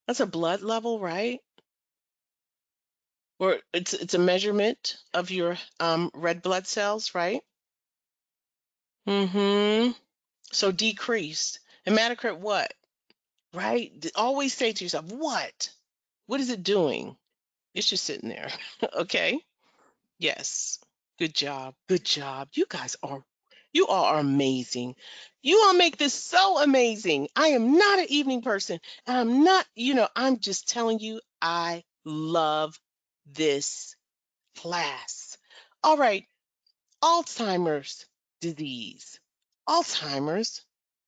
That's a blood level, right? Or it's a measurement of your red blood cells, right? Mm-hmm. So decreased. Hematocrit what? Right? Always say to yourself, what? What is it doing? It's just sitting there. Okay? Yes. Good job. Good job. You all are amazing. You all make this so amazing. I am not an evening person. And I'm not, I'm just telling you, I love this class. All right. Alzheimer's disease. Alzheimer's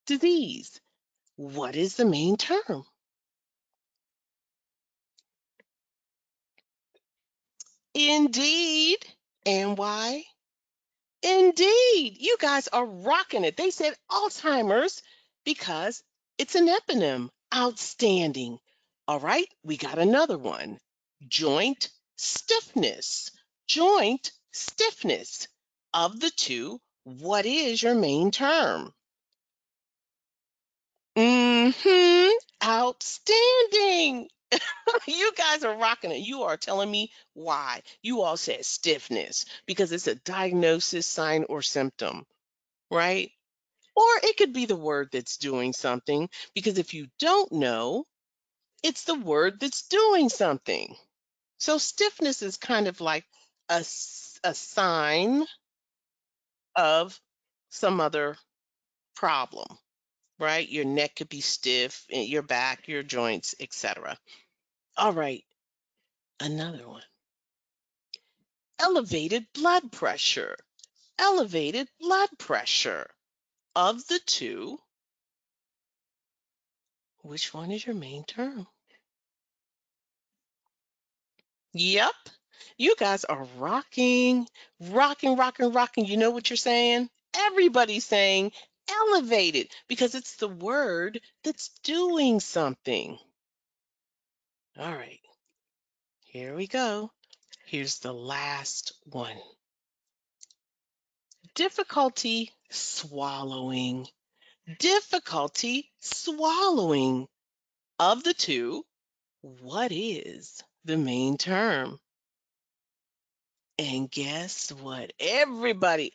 disease. What is the main term? Indeed. And why? Indeed. You guys are rocking it. They said Alzheimer's because it's an eponym. Outstanding. All right, we got another one. Joint stiffness. Joint stiffness. Of the two, what is your main term? Mm-hmm. Outstanding. You guys are rocking it. You are telling me why. You all said stiffness because it's a diagnosis, sign, or symptom, right? Or it could be the word that's doing something because if you don't know, it's the word that's doing something. So stiffness is kind of like a sign of some other problem, right? Your neck could be stiff, your back, your joints, etc. All right, another one. Elevated blood pressure. Elevated blood pressure. Of the two, which one is your main term? Yep. You guys are rocking, rocking, rocking, rocking. You know what you're saying? Everybody's saying elevated because it's the word that's doing something. All right, here we go. Here's the last one. Difficulty swallowing. Difficulty swallowing. Of the two, what is the main term? And guess what? Everybody's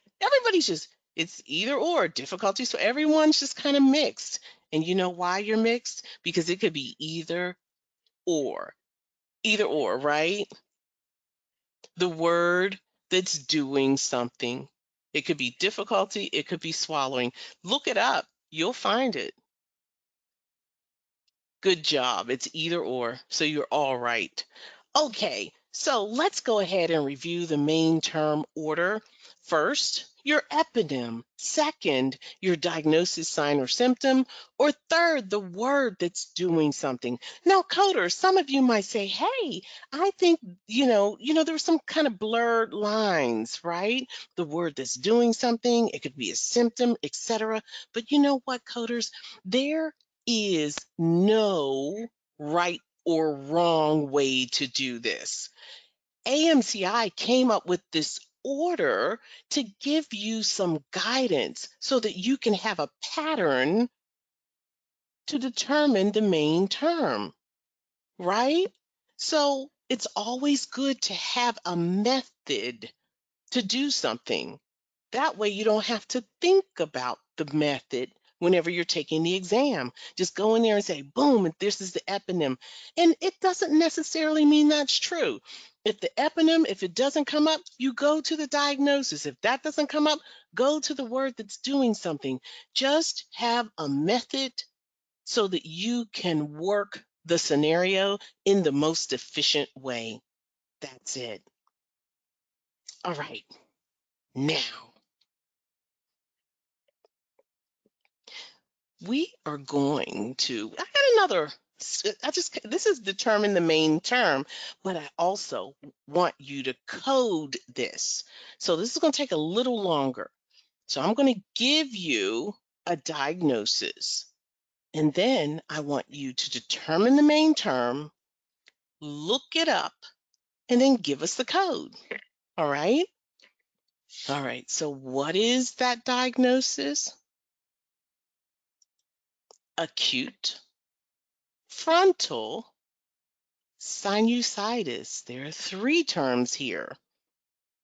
just, it's either or difficulty. So everyone's just kind of mixed. And you know why you're mixed? Because it could be or, either or, right? The word that's doing something. It could be difficulty, it could be swallowing. Look it up, you'll find it. Good job. It's either or, so you're all right. Okay, so let's go ahead and review the main term order. First, your eponym. Second, your diagnosis, sign, or symptom. Or third, the word that's doing something. Now, coders, some of you might say, hey, I think, there's some kind of blurred lines, right? The word that's doing something, it could be a symptom, etc. But you know what, coders? There is no right or wrong way to do this. AMCI came up with this order to give you some guidance so that you can have a pattern to determine the main term, right? So it's always good to have a method to do something. That way you don't have to think about the method whenever you're taking the exam. Just go in there and say, boom, this is the eponym. And it doesn't necessarily mean that's true. If it doesn't come up, you go to the diagnosis. If that doesn't come up, go to the word that's doing something. Just have a method so that you can work the scenario in the most efficient way. That's it. All right. Now, we are going to, I got another, this is determine the main term, but I also want you to code this. So this is going to take a little longer. So I'm going to give you a diagnosis, and then I want you to determine the main term, look it up, and then give us the code. All right. All right. So what is that diagnosis? Acute frontal sinusitis. There are three terms here.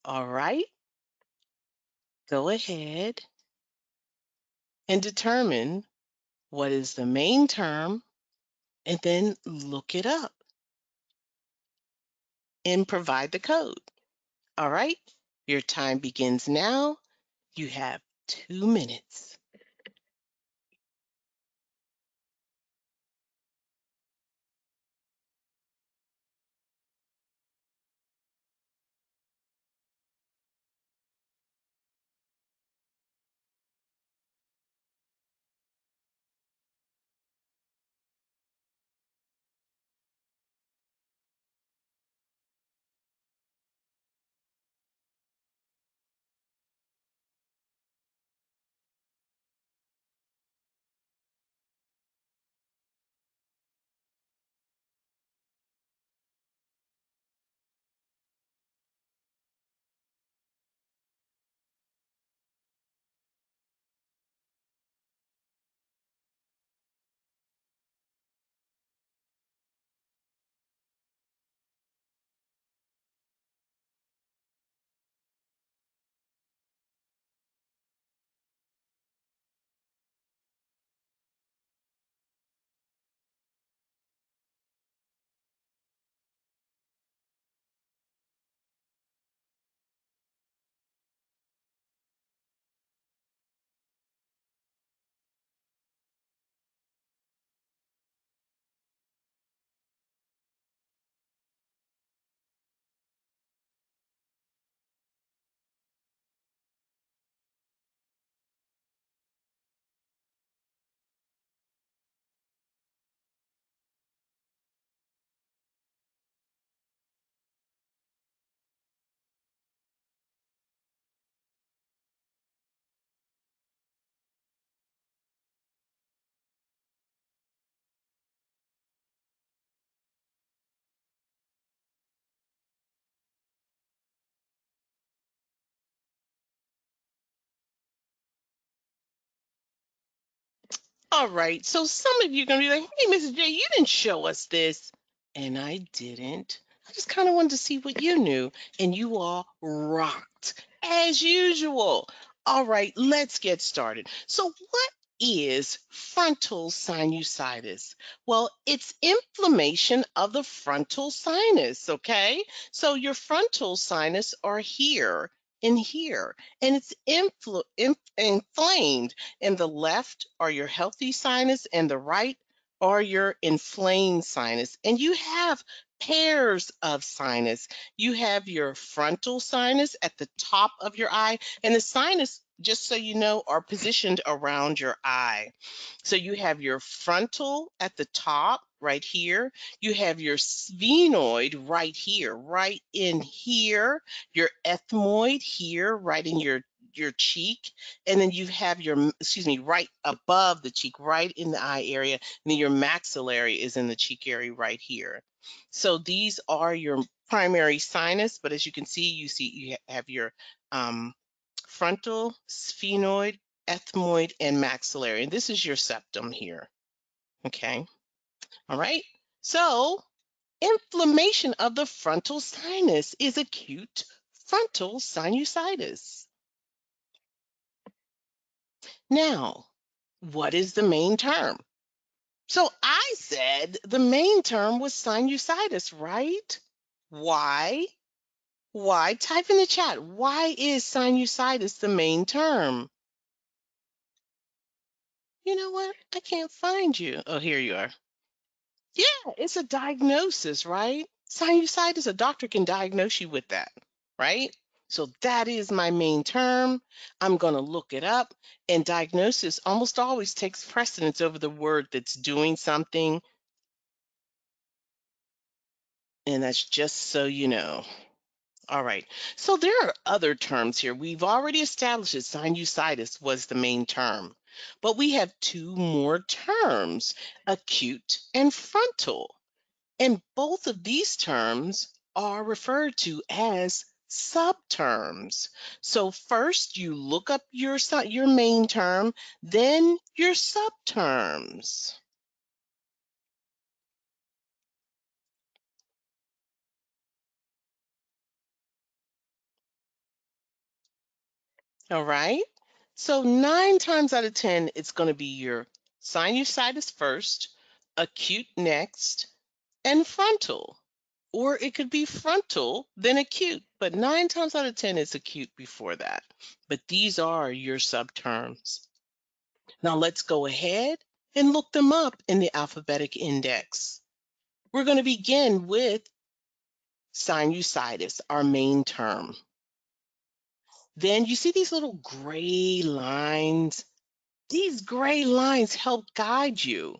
All right. Go ahead and determine what is the main term and then look it up and provide the code. All right. Your time begins now. You have 2 minutes. All right. So some of you are going to be like, hey, Mrs. J, you didn't show us this. And I didn't. I just kind of wanted to see what you knew. And you all rocked as usual. All right, let's get started. So, what is frontal sinusitis? Well, it's inflammation of the frontal sinus, okay? So, your frontal sinus are here and here, and it's inflamed. And the left are your healthy sinus, and the right are your inflamed sinus. And you have pairs of sinus. You have your frontal sinus at the top of your eye, and the sinus, just so you know, are positioned around your eye. So you have your frontal at the top right here. You have your sphenoid right here, right in here, your ethmoid here, right in your cheek, and then you have your, excuse me, right above the cheek, right in the eye area, and then your maxillary is in the cheek area right here. So these are your primary sinus, but as you can see, you have your frontal, sphenoid, ethmoid, and maxillary. And this is your septum here. Okay. All right. So inflammation of the frontal sinus is acute frontal sinusitis. Now, what is the main term? So I said the main term was sinusitis, right? Why? Why? Type in the chat. Why is sinusitis the main term? You know what? I can't find you. Oh, here you are. Yeah, it's a diagnosis, right? Sinusitis, a doctor can diagnose you with that, right? So that is my main term. I'm going to look it up. And diagnosis almost always takes precedence over the word that's doing something. And that's just so you know. All right. So there are other terms here. We've already established that sinusitis was the main term, but we have two more terms, acute and frontal. And both of these terms are referred to as subterms. So first you look up your main term, then your subterms. All right? So 9 times out of 10, it's going to be your sinusitis first, acute next, and frontal. Or it could be frontal, then acute, but 9 times out of 10 it's acute before that. But these are your subterms. Now let's go ahead and look them up in the alphabetic index. We're going to begin with sinusitis, our main term. Then you see these little gray lines. These gray lines help guide you.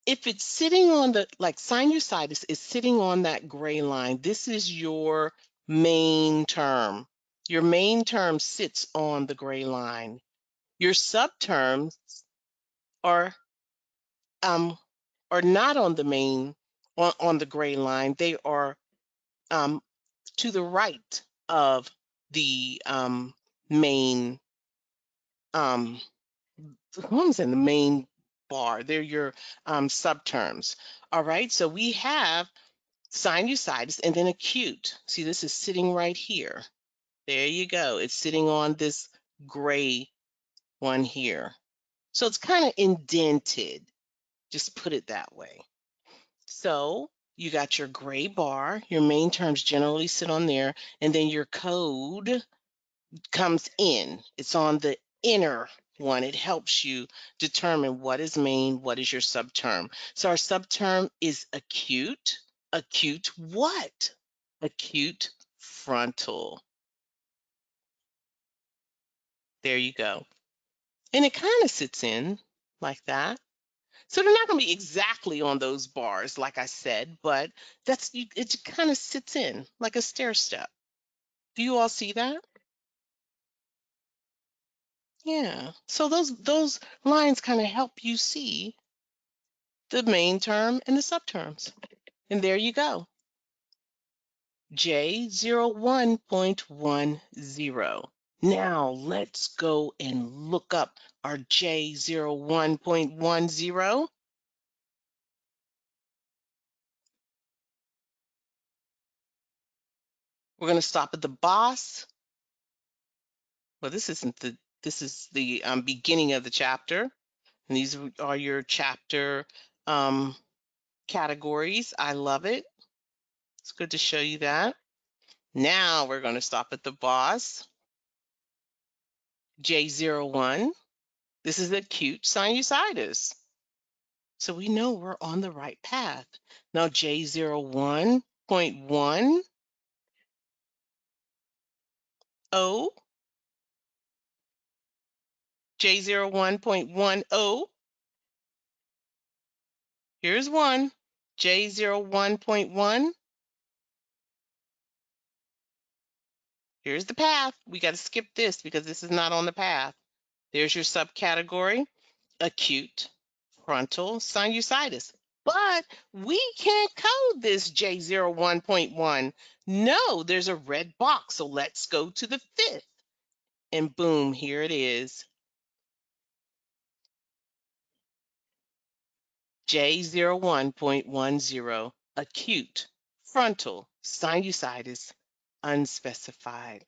If it's sitting on like sinusitis is sitting on that gray line, this is your main term. Your main term sits on the gray line. Your subterms are um are not on the on the gray line. They are um to the right of the main what was in the main bar. They're your subterms. All right, so we have sinusitis and then acute. See, this is sitting right here. There you go. It's sitting on this gray one here. So it's kind of indented. Just put it that way. So you got your gray bar. Your main terms generally sit on there, and then your code comes in. It's on the inner one. It helps you determine what is main, what is your subterm. So our subterm is acute. Acute what? Acute frontal. There you go. And it kind of sits in like that. So they're not going to be exactly on those bars, like I said, but it kind of sits in like a stair step. Do you all see that? Yeah. So those lines kind of help you see the main term and the subterms. And there you go. J01.10. Now let's go and look up our J01.10. We're going to stop at the boss. Well, this is the beginning of the chapter. And these are your chapter categories. I love it. It's good to show you that. Now we're going to stop at the boss. J01. This is acute sinusitis. So we know we're on the right path. Now J01.10, J01.10, here's one. J01.1, here's the path. We got to skip this because this is not on the path. There's your subcategory, acute frontal sinusitis. But we can't code this J01.1. No, there's a red box. So let's go to the fifth. And boom, here it is. J01.10, acute frontal sinusitis, unspecified.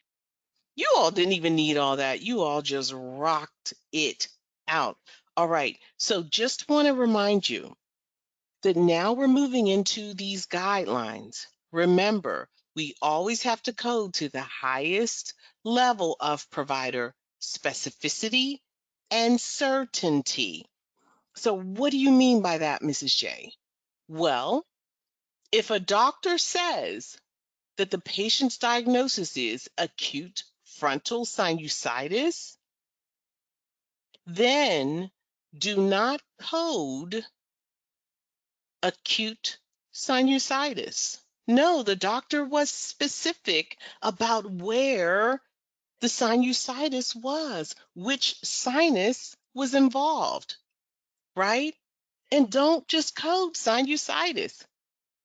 You all didn't even need all that. You all just rocked it out. All right, so just want to remind you that now we're moving into these guidelines. Remember, we always have to code to the highest level of provider specificity and certainty. So what do you mean by that, Mrs. J? Well, if a doctor says that the patient's diagnosis is acute frontal sinusitis, then do not code acute sinusitis. No, the doctor was specific about where the sinusitis was, which sinus was involved, right? And don't just code sinusitis.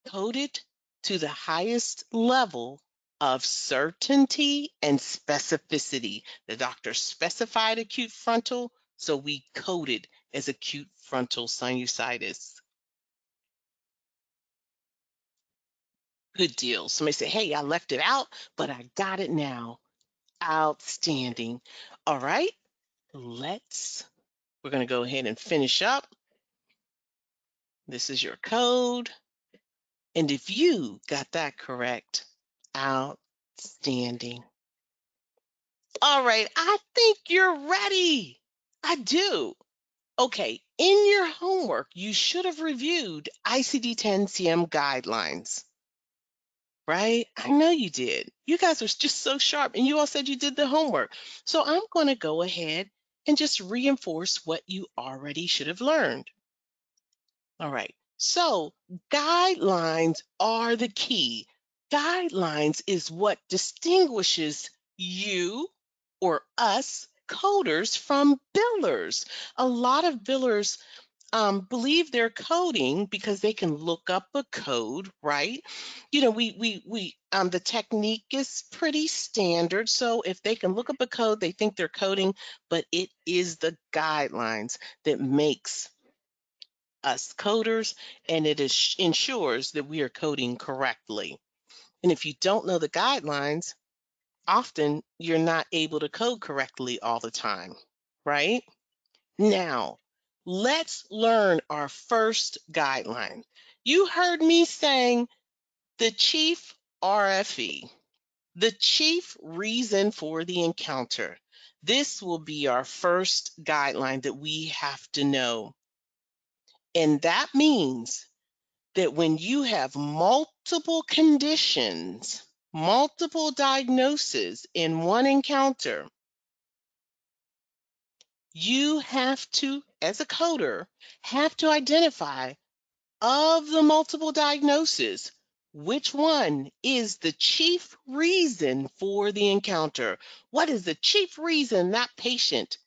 Code it to the highest level of certainty and specificity. The doctor specified acute frontal, so we coded as acute frontal sinusitis. Good deal. Somebody say, hey, I left it out, but I got it now. Outstanding. All right, we're going to go ahead and finish up. This is your code. And if you got that correct, outstanding. All right, I think you're ready. I do. Okay, in your homework, you should have reviewed ICD-10-CM guidelines, right? I know you did. You guys are just so sharp, and you all said you did the homework. So I'm going to go ahead and just reinforce what you already should have learned. All right, so guidelines are the key. Guidelines is what distinguishes you or us coders from billers. A lot of billers believe they're coding because they can look up a code, right? You know, the technique is pretty standard. So if they can look up a code, they think they're coding, but it is the guidelines that makes us coders, and it ensures that we are coding correctly. And if you don't know the guidelines, often you're not able to code correctly all the time, right? Now, let's learn our first guideline. You heard me saying the chief RFE, the chief reason for the encounter. This will be our first guideline that we have to know. And that means that when you have multiple conditions, multiple diagnoses in one encounter, you have to, as a coder, have to identify of the multiple diagnoses, which one is the chief reason for the encounter? What is the chief reason that patient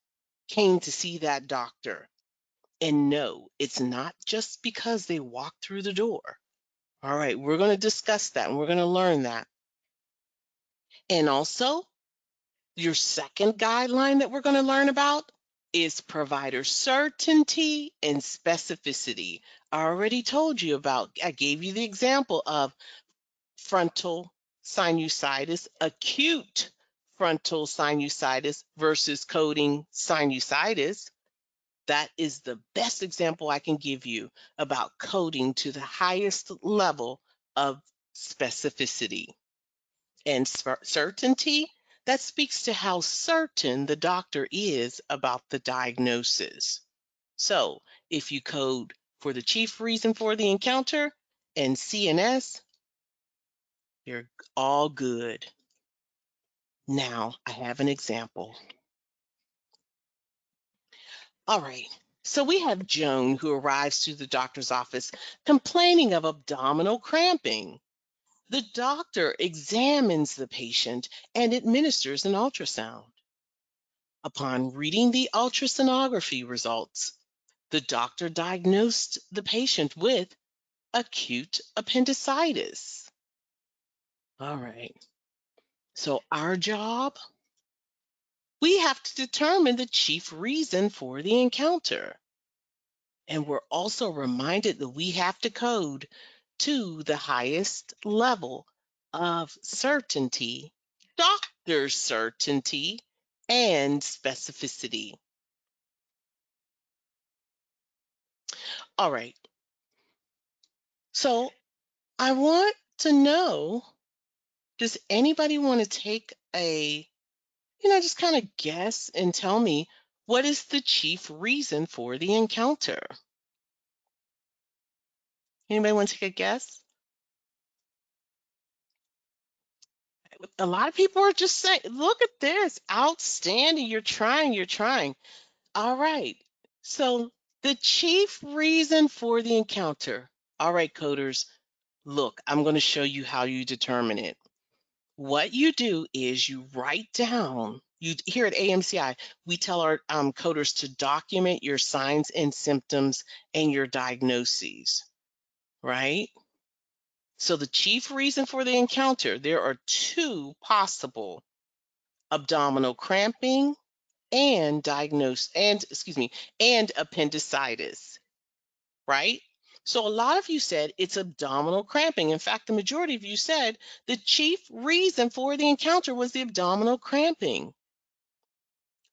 came to see that doctor? And no, it's not just because they walked through the door. All right, we're going to discuss that and we're going to learn that. And also, your second guideline that we're going to learn about is provider certainty and specificity. I already told you about, I gave you the example of frontal sinusitis, acute frontal sinusitis versus coding sinusitis. That is the best example I can give you about coding to the highest level of specificity. And certainty, that speaks to how certain the doctor is about the diagnosis. So if you code for the chief reason for the encounter and CNS, you're all good. Now I have an example. All right. So we have Joan who arrives to the doctor's office complaining of abdominal cramping. The doctor examines the patient and administers an ultrasound. Upon reading the ultrasonography results, the doctor diagnosed the patient with acute appendicitis. All right. So our job, we have to determine the chief reason for the encounter. And we're also reminded that we have to code to the highest level of certainty, doctor certainty, and specificity. All right. So I want to know, does anybody want to take just kind of guess and tell me what is the chief reason for the encounter? Anybody want to take a guess? A lot of people are just saying, look at this, outstanding, you're trying. All right, so the chief reason for the encounter. All right, coders, look, I'm going to show you how you determine it. What you do is you write down, here at AMCI, we tell our coders to document your signs and symptoms and your diagnoses, right? So the chief reason for the encounter, there are two possible: abdominal cramping and and appendicitis, right? So a lot of you said it's abdominal cramping. In fact, the majority of you said the chief reason for the encounter was the abdominal cramping.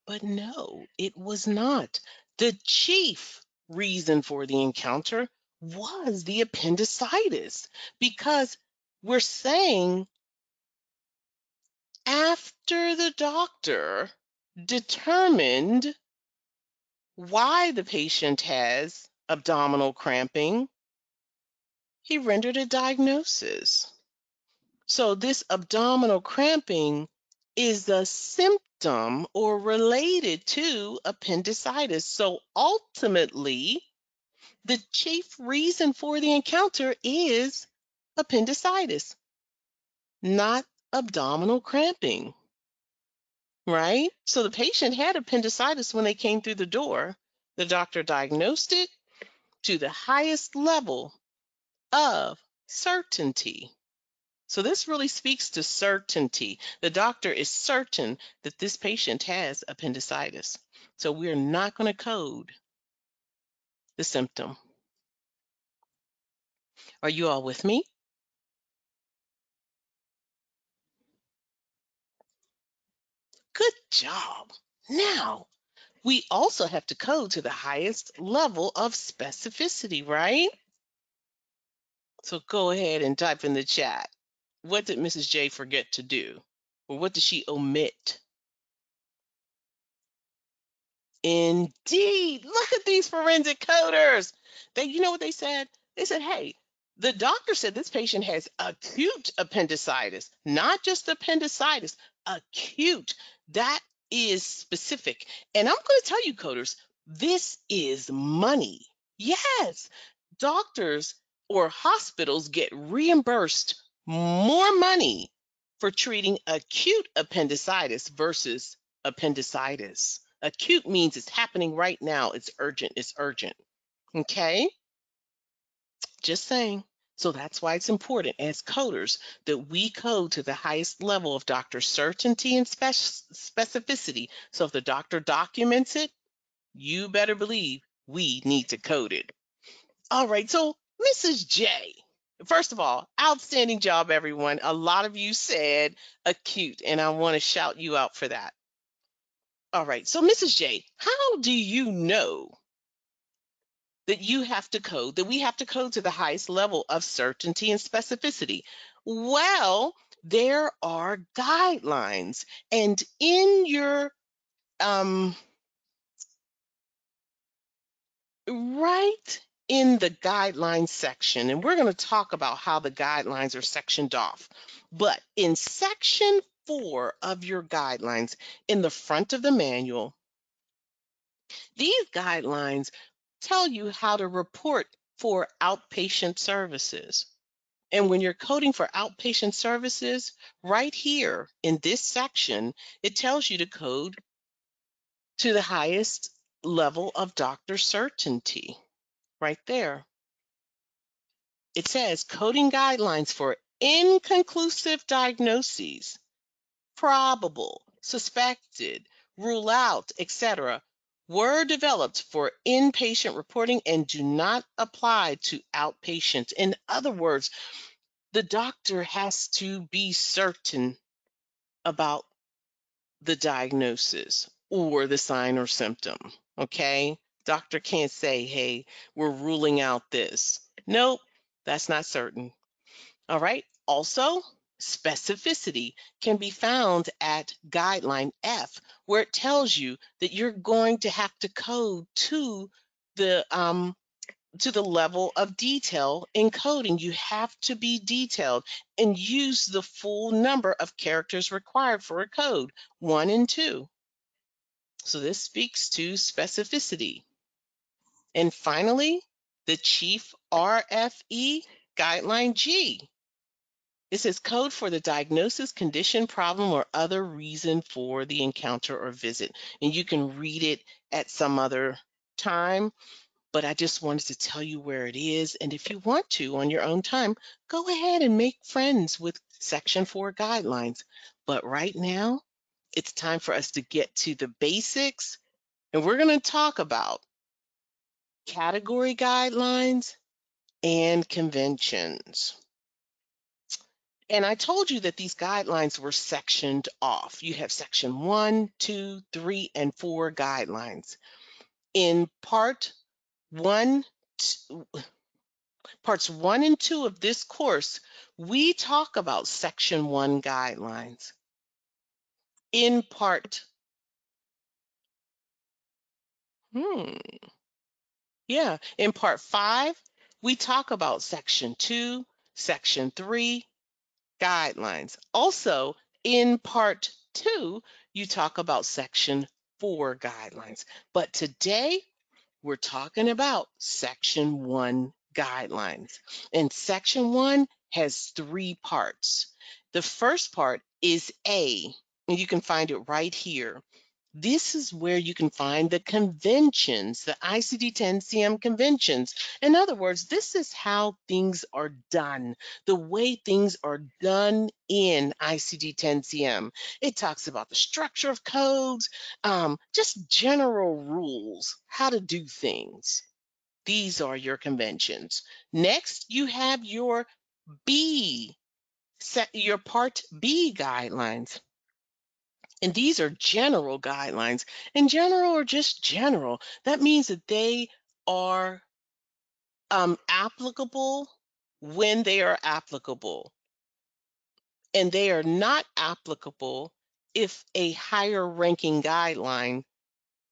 But no, it was not. The chief reason for the encounter was the appendicitis, because we're saying after the doctor determined why the patient has abdominal cramping, he rendered a diagnosis. So this abdominal cramping is a symptom or related to appendicitis. So ultimately, the chief reason for the encounter is appendicitis, not abdominal cramping, right? So the patient had appendicitis when they came through the door. The doctor diagnosed it to the highest level of certainty. So this really speaks to certainty. The doctor is certain that this patient has appendicitis. So we're not going to code the symptom. Are you all with me? Good job. Now, we also have to code to the highest level of specificity, right? So go ahead and type in the chat. What did Mrs. J forget to do? Or what did she omit? Indeed. Look at these forensic coders. You know what they said? They said, hey, the doctor said this patient has acute appendicitis, not just appendicitis, acute. That is specific. And I'm going to tell you, coders, this is money. Yes, doctors or hospitals get reimbursed more money for treating acute appendicitis versus appendicitis. Acute means it's happening right now. It's urgent. It's urgent. Okay? Just saying. So that's why it's important as coders that we code to the highest level of doctor certainty and specificity. So if the doctor documents it, you better believe we need to code it. All right. So Mrs. J, first of all, outstanding job, everyone. A lot of you said acute, and I want to shout you out for that. All right, so Mrs. J, how do you know that we have to code to the highest level of certainty and specificity? Well, there are guidelines, and in your right in the guidelines section, and we're going to talk about how the guidelines are sectioned off. But in section 4 of your guidelines, in the front of the manual, these guidelines tell you how to report for outpatient services. And when you're coding for outpatient services, right here in this section, it tells you to code to the highest level of doctor certainty. Right there. It says coding guidelines for inconclusive diagnoses, probable, suspected, rule out, etc., were developed for inpatient reporting and do not apply to outpatient. In other words, the doctor has to be certain about the diagnosis or the sign or symptom. Okay? Doctor can't say, hey, we're ruling out this. Nope, that's not certain. All right. Also, specificity can be found at guideline F, where it tells you that you're going to have to code the level of detail in coding. You have to be detailed and use the full number of characters required for a code, 1 and 2. So this speaks to specificity. And finally, the chief RFE, guideline G. It says code for the diagnosis, condition, problem, or other reason for the encounter or visit. And you can read it at some other time. but I just wanted to tell you where it is. And if you want to, on your own time, go ahead and make friends with Section 4 guidelines. But right now, it's time for us to get to the basics, and we're going to talk about category guidelines and conventions. And I told you that these guidelines were sectioned off. You have section 1, 2, 3, and 4 guidelines. In one, parts 1 and 2 of this course, we talk about section 1 guidelines. In part, in part 5, we talk about section 2, section 3, guidelines. Also, in part 2, you talk about section 4 guidelines. But today, we're talking about section 1 guidelines. And section 1 has 3 parts. The first part is A, and you can find it right here. This is where you can find the conventions, the ICD-10-CM conventions. In other words, this is how things are done, the way things are done in ICD-10-CM. It talks about the structure of codes, just general rules, how to do things. These are your conventions. Next, you have your your Part B guidelines. And these are general guidelines. And general are just general. That means that they are applicable when they are applicable. And they are not applicable if a higher ranking guideline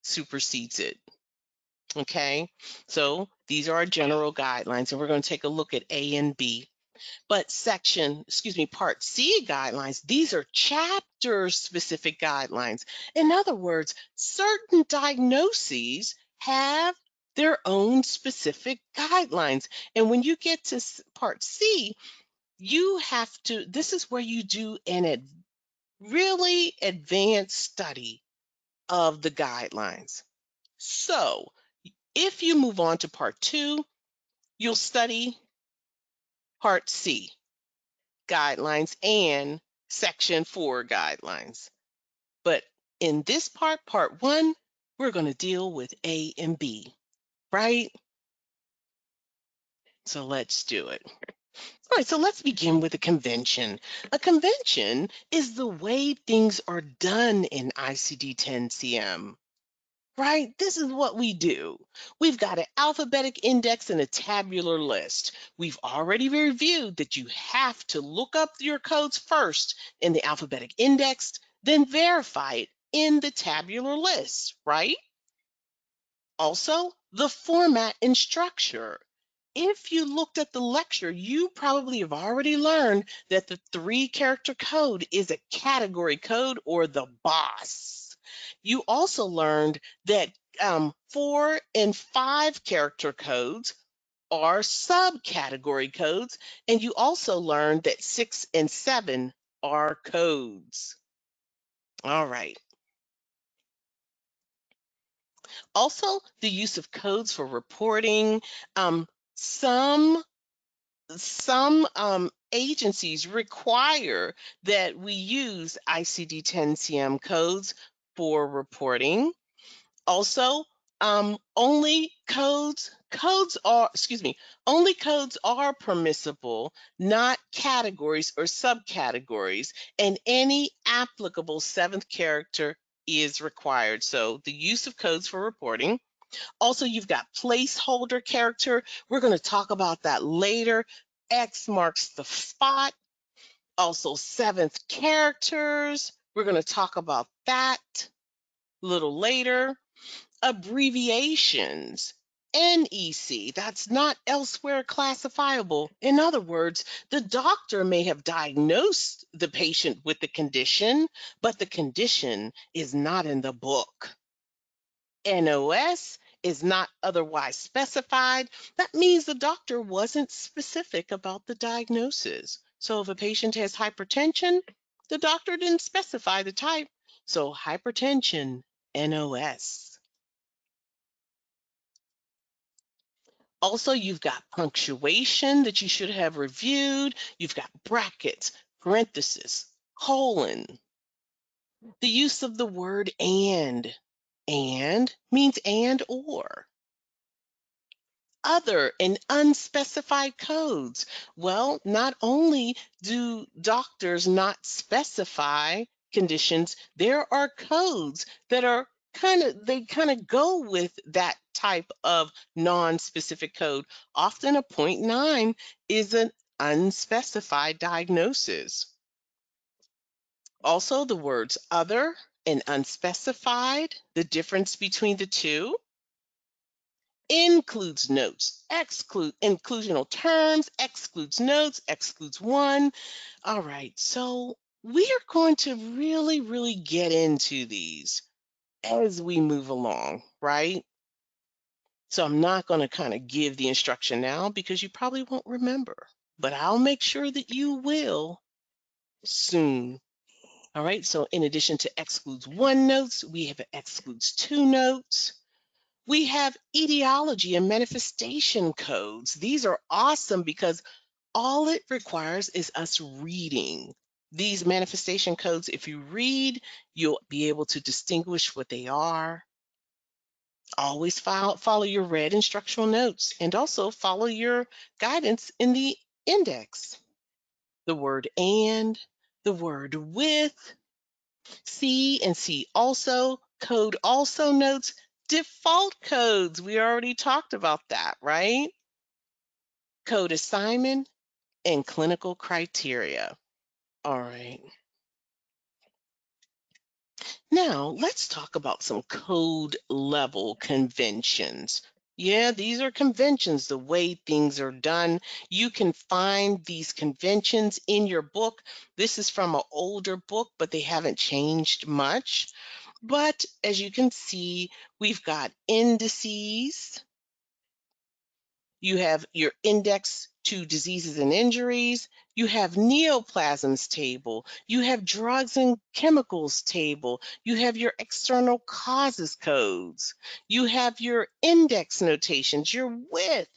supersedes it. Okay, so these are our general guidelines, and we're going to take a look at A and B. But Part C guidelines, these are chapter-specific guidelines. In other words, certain diagnoses have their own specific guidelines. And when you get to Part C, this is where you do really advanced study of the guidelines. So if you move on to Part 2, you'll study Part C guidelines and section 4 guidelines. But in this part 1, we're going to deal with A and B, right? So let's do it. All right, so let's begin with a convention. A convention is the way things are done in ICD-10-CM. Right? This is what we do. We've got an alphabetic index and a tabular list. We've already reviewed that you have to look up your codes first in the alphabetic index, then verify it in the tabular list, right? Also, the format and structure. If you looked at the lecture, you probably have already learned that the 3-character code is a category code, or the BOSS. You also learned that 4 and 5-character codes are subcategory codes, and you also learned that 6 and 7 are codes. All right. Also, the use of codes for reporting. Some agencies require that we use ICD-10-CM codes for reporting. Also, only codes are permissible, not categories or subcategories, and any applicable 7th character is required. So the use of codes for reporting. Also, you've got placeholder character. We're going to talk about that later. X marks the spot. Also, 7th characters. We're going to talk about that a little later. Abbreviations. NEC, that's not elsewhere classifiable. In other words, the doctor may have diagnosed the patient with the condition, but the condition is not in the book. NOS is not otherwise specified. That means the doctor wasn't specific about the diagnosis. So if a patient has hypertension, the doctor didn't specify the type. So hypertension, NOS. Also, you've got punctuation that you should have reviewed. You've got brackets, parentheses, colon. The use of the word and. And means and or. Other and unspecified codes. Well, not only do doctors not specify conditions, there are codes that are they kind of go with that type of non-specific code. Often a point 0.9 is an unspecified diagnosis. Also, the words other and unspecified, the difference between the two. Includes notes, inclusional terms, excludes notes, excludes one. All right, so we are going to really get into these as we move along, right? So I'm not going to kind of give the instruction now because you probably won't remember, but I'll make sure that you will soon. All right, so in addition to excludes one notes, we have excludes two notes. We have etiology and manifestation codes. These are awesome because all it requires is us reading. These manifestation codes, if you read, you'll be able to distinguish what they are. Always follow your read instructional notes and also follow your guidance in the index. The word and, the word with, see and see also, code also notes, default codes. We already talked about that, right? Code assignment and clinical criteria. All right. Now let's talk about some code level conventions. Yeah, these are conventions, the way things are done. You can find these conventions in your book. This is from an older book, but they haven't changed much. But as you can see, we've got indices. You have your index to diseases and injuries. You have neoplasms table. You have drugs and chemicals table. You have your external causes codes. You have your index notations, your width.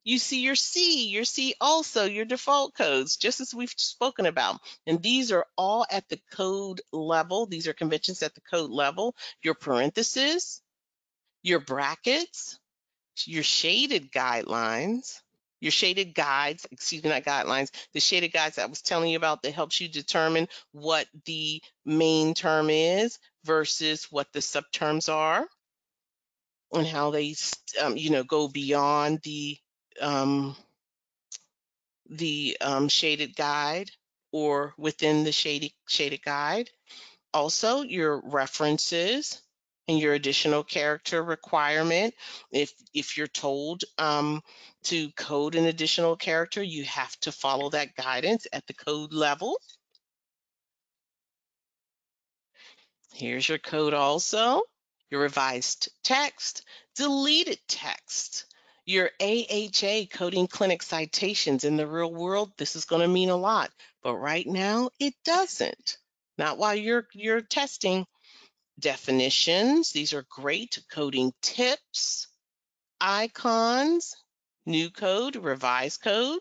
You see your C also, your default codes, just as we've spoken about. And these are all at the code level. These are conventions at the code level. Your parentheses, your brackets, your shaded guidelines, your shaded guides, excuse me, not guidelines, the shaded guides I was telling you about that helps you determine what the main term is versus what the subterms are and how they, go beyond the shaded guide or within the shaded guide. Also, your references and your additional character requirement. If you're told to code an additional character, you have to follow that guidance at the code level. Here's your code also, your revised text, deleted text, your AHA coding clinic citations. In the real world, this is going to mean a lot, but right now it doesn't. Not while you're testing. Definitions, these are great. Coding tips, icons, new code, revised code.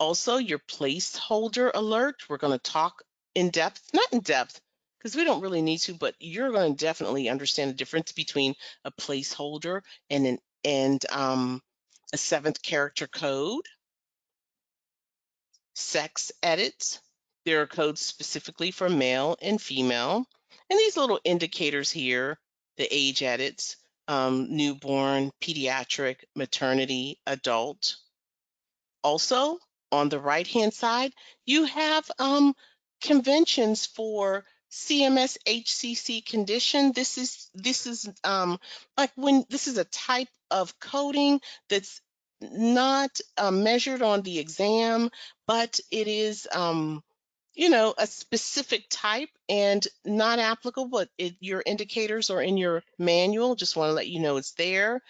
Also, your placeholder alert. We're going to talk in depth, not in depth, because we don't really need to, but you're going to definitely understand the difference between a placeholder and a seventh character code. Sex edits. There are codes specifically for male and female. And these little indicators here, the age edits, newborn, pediatric, maternity, adult. Also, on the right-hand side, you have conventions for CMS HCC condition. This is like when this is a type of coding that's not measured on the exam, but it is a specific type and not applicable, but your indicators are in your manual. Just want to let you know it's there.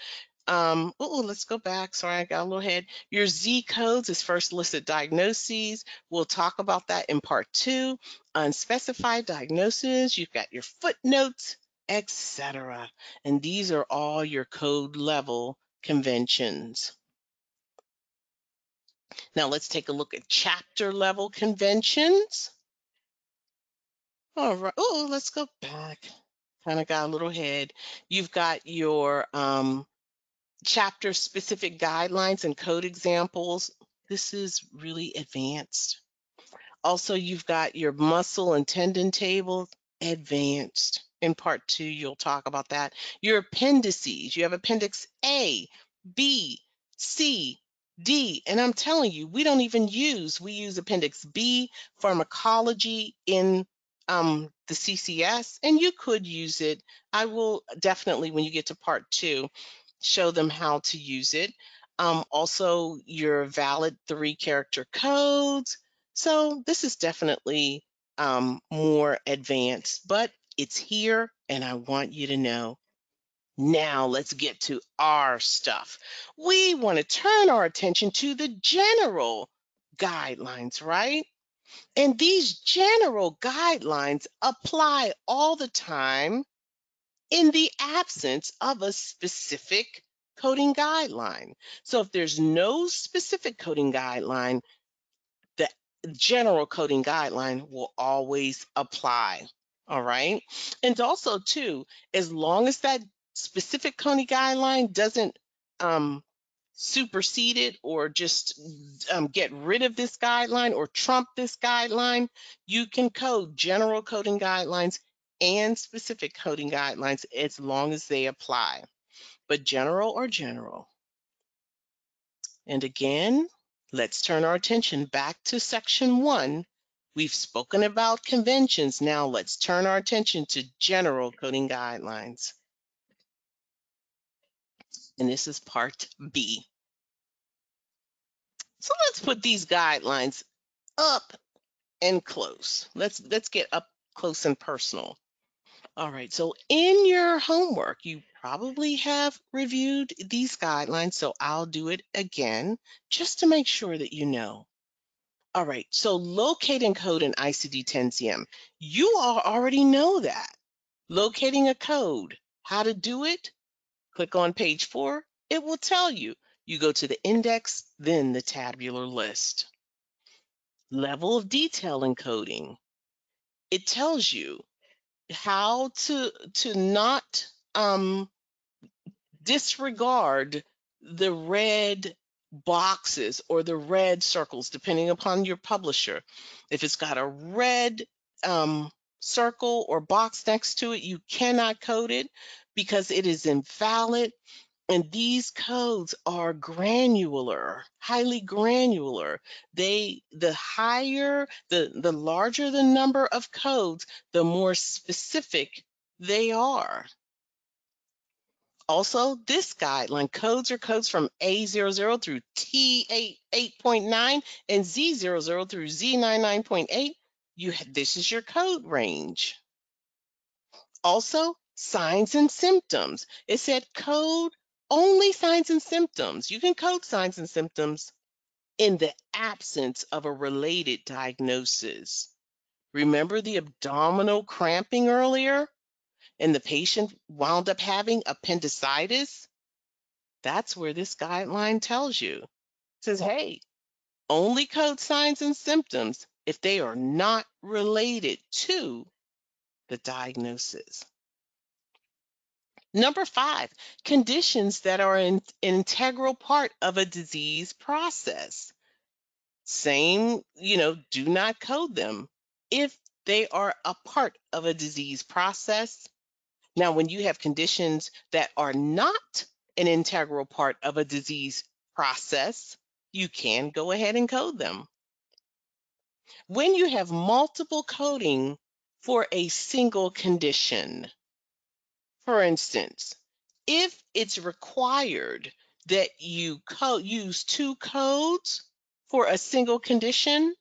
Let's go back. Sorry, I got a little ahead. Your Z codes is first listed diagnoses. We'll talk about that in part 2. Unspecified diagnoses, you've got your footnotes, etc. And these are all your code level conventions. Now let's take a look at chapter level conventions. All right. Oh, let's go back. Kind of got a little ahead. You've got your chapter specific guidelines and code examples. This is really advanced. Also, you've got your muscle and tendon table, advanced. In part 2, you'll talk about that. Your appendices, you have Appendix A, B, C, D, and I'm telling you, we use Appendix B, pharmacology in the CCS, and you could use it. I will definitely, when you get to part 2, show them how to use it. Also, your valid 3-character codes. So this is definitely more advanced, but it's here and I want you to know. Now let's get to our stuff. We want to turn our attention to the general guidelines, right? And these general guidelines apply all the time in the absence of a specific coding guideline. So if there's no specific coding guideline, the general coding guideline will always apply. All right. And also, too, as long as that specific coding guideline doesn't supersede it or just get rid of this guideline or trump this guideline, you can code general coding guidelines and specific coding guidelines as long as they apply. But general or general. And again, let's turn our attention back to section 1. We've spoken about conventions. Now let's turn our attention to general coding guidelines. And this is part B. So let's put these guidelines up and close. Let's get up close and personal. All right, so in your homework, you probably have reviewed these guidelines, so I'll do it again just to make sure that you know. All right, so locate and code in ICD-10-CM. You all already know that. Locating a code, how to do it, click on page 4, it will tell you. You go to the index, then the tabular list. Level of detail in coding. It tells you how to not disregard the red boxes or the red circles, depending upon your publisher. If it's got a red circle or box next to it, you cannot code it because it is invalid. And these codes are granular, highly granular. The higher, the larger the number of codes, the more specific they are. Also, this guideline, codes are codes from A00 through T8.9 and Z00 through Z99.8. This is your code range. Also, signs and symptoms. It said code only signs and symptoms. You can code signs and symptoms in the absence of a related diagnosis. Remember the abdominal cramping earlier? And the patient wound up having appendicitis? That's where this guideline tells you. It says, hey, only code signs and symptoms if they are not related to the diagnosis. Number 5, conditions that are an integral part of a disease process. Same, do not code them if they are a part of a disease process. Now, when you have conditions that are not an integral part of a disease process, you can go ahead and code them. When you have multiple coding for a single condition, for instance, if it's required that you use 2 codes for a single condition,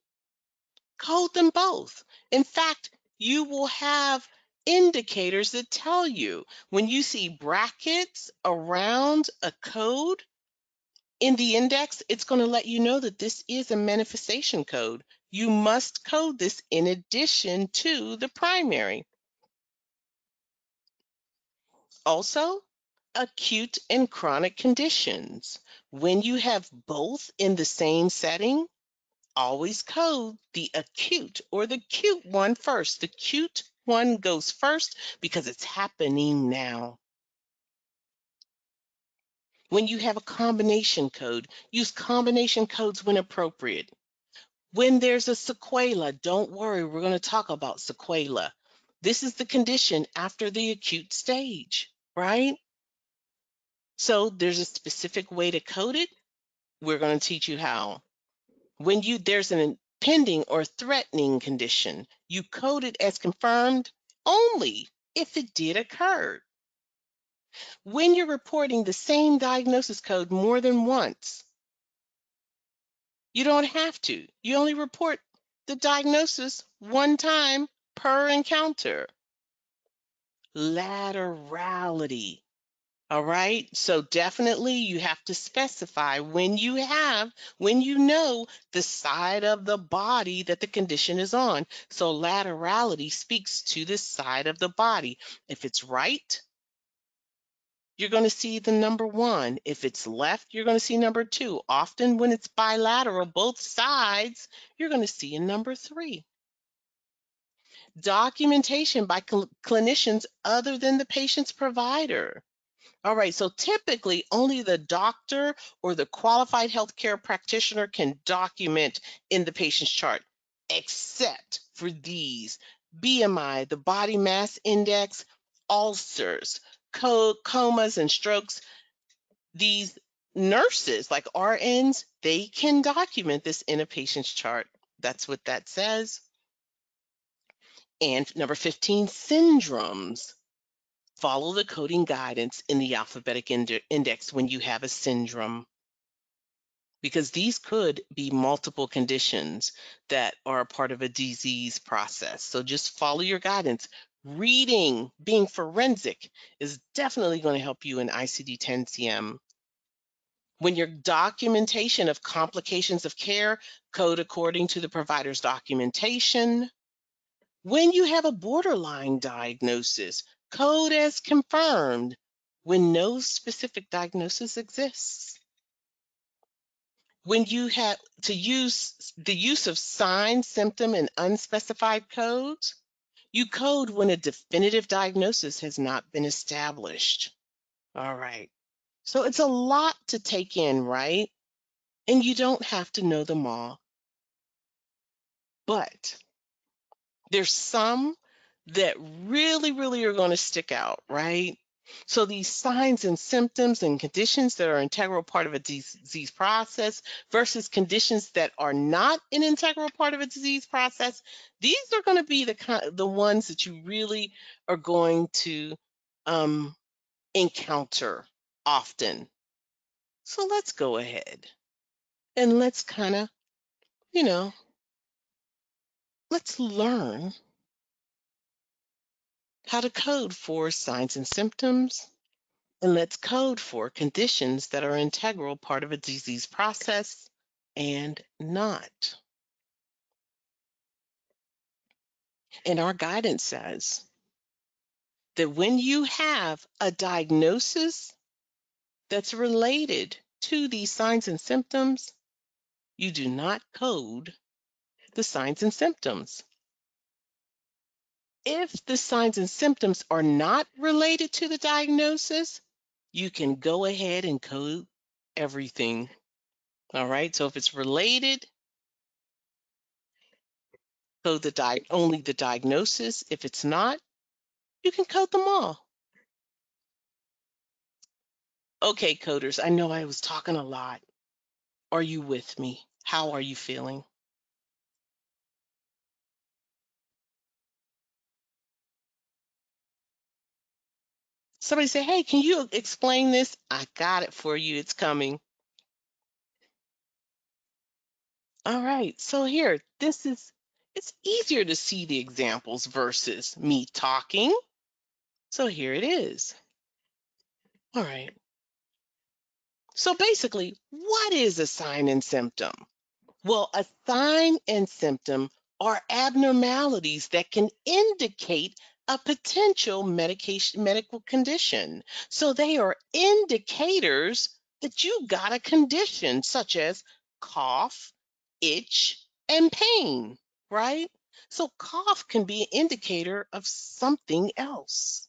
code them both. In fact, you will have indicators that tell you when you see brackets around a code in the index, it's going to let you know that this is a manifestation code. You must code this in addition to the primary. Also, acute and chronic conditions. When you have both in the same setting, always code the acute or the cute one first. The cute one goes first because it's happening now. When you have a combination code, use combination codes when appropriate. When there's a sequela, don't worry, we're going to talk about sequela. This is the condition after the acute stage, right? So there's a specific way to code it. We're going to teach you how. When there's an impending or threatening condition, you code it as confirmed only if it did occur. When you're reporting the same diagnosis code more than once, you don't have to. You only report the diagnosis one time per encounter. Laterality. All right. So definitely you have to specify when you know the side of the body that the condition is on. So laterality speaks to the side of the body. If it's right, you're going to see the number 1. If it's left, you're going to see number 2. Often when it's bilateral, both sides, you're going to see a number 3. Documentation by clinicians other than the patient's provider. All right, so typically only the doctor or the qualified healthcare practitioner can document in the patient's chart, except for these: BMI, the body mass index, ulcers, comas, and strokes. These nurses, like RNs, they can document this in a patient's chart. That's what that says. And number 15, syndromes. Follow the coding guidance in the alphabetic index when you have a syndrome, because these could be multiple conditions that are a part of a disease process. So just follow your guidance. Reading, being forensic, is definitely going to help you in ICD-10-CM. When your documentation of complications of care, code according to the provider's documentation. When you have a borderline diagnosis, code as confirmed when no specific diagnosis exists. When you have to use the use of sign, symptom, and unspecified codes, you code when a definitive diagnosis has not been established. All right. So it's a lot to take in, right? And you don't have to know them all. But there's some that really are going to stick out, right? So these signs and symptoms and conditions that are an integral part of a disease process versus conditions that are not an integral part of a disease process, these are going to be the ones that you really are going to encounter often. So let's go ahead and let's kind of, you know, let's learn how to code for signs and symptoms, and let's code for conditions that are an integral part of a disease process and not. And our guidance says that when you have a diagnosis that's related to these signs and symptoms, you do not code the signs and symptoms. If the signs and symptoms are not related to the diagnosis, you can go ahead and code everything. All right, so if it's related, code only the diagnosis. If it's not, you can code them all. Okay, coders, I know I was talking a lot. Are you with me? How are you feeling? Somebody say, hey, can you explain this? I got it for you. It's coming. All right, so here, it's easier to see the examples versus me talking. So here it is. All right. So basically, what is a sign and symptom? Well, a sign and symptom are abnormalities that can indicate a potential medical condition. So they are indicators that you got a condition such as cough, itch, and pain, right? So cough can be an indicator of something else.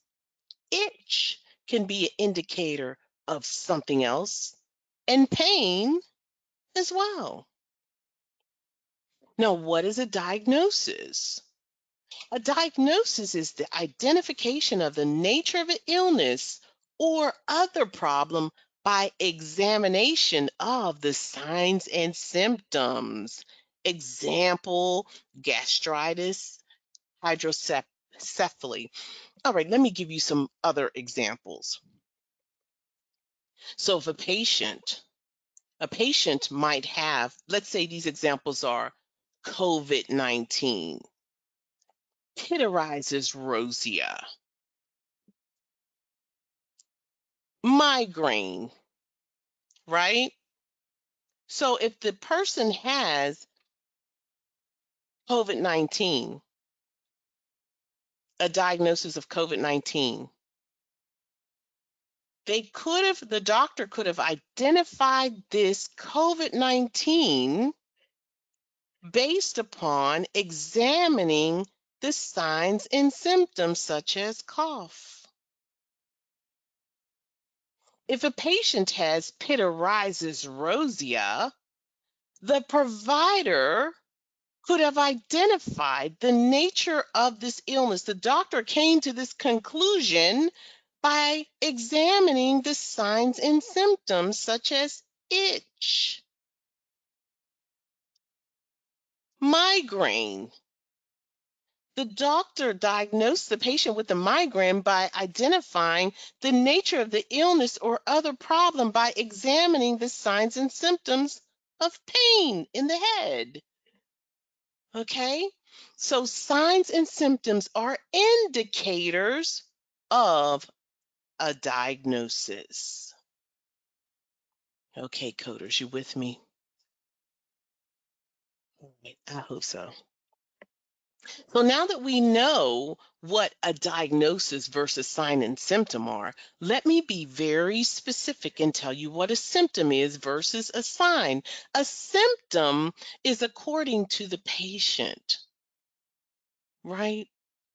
Itch can be an indicator of something else, and pain as well. Now, what is a diagnosis? A diagnosis is the identification of the nature of an illness or other problem by examination of the signs and symptoms. Example, gastritis, hydrocephaly. All right, let me give you some other examples. So if a patient might have, let's say these examples are COVID-19, pityriasis rosea, migraine, right? So if the person has COVID-19, a diagnosis of COVID-19, the doctor could have identified this COVID-19 based upon examining the signs and symptoms such as cough. If a patient has pityriasis rosea, the provider could have identified the nature of this illness. The doctor came to this conclusion by examining the signs and symptoms such as itch, migraine. The doctor diagnosed the patient with a migraine by identifying the nature of the illness or other problem by examining the signs and symptoms of pain in the head. Okay? So signs and symptoms are indicators of a diagnosis. Okay, coders, you with me? All right, I hope so. So now that we know what a diagnosis versus sign and symptom are, let me be very specific and tell you what a symptom is versus a sign. A symptom is according to the patient, right?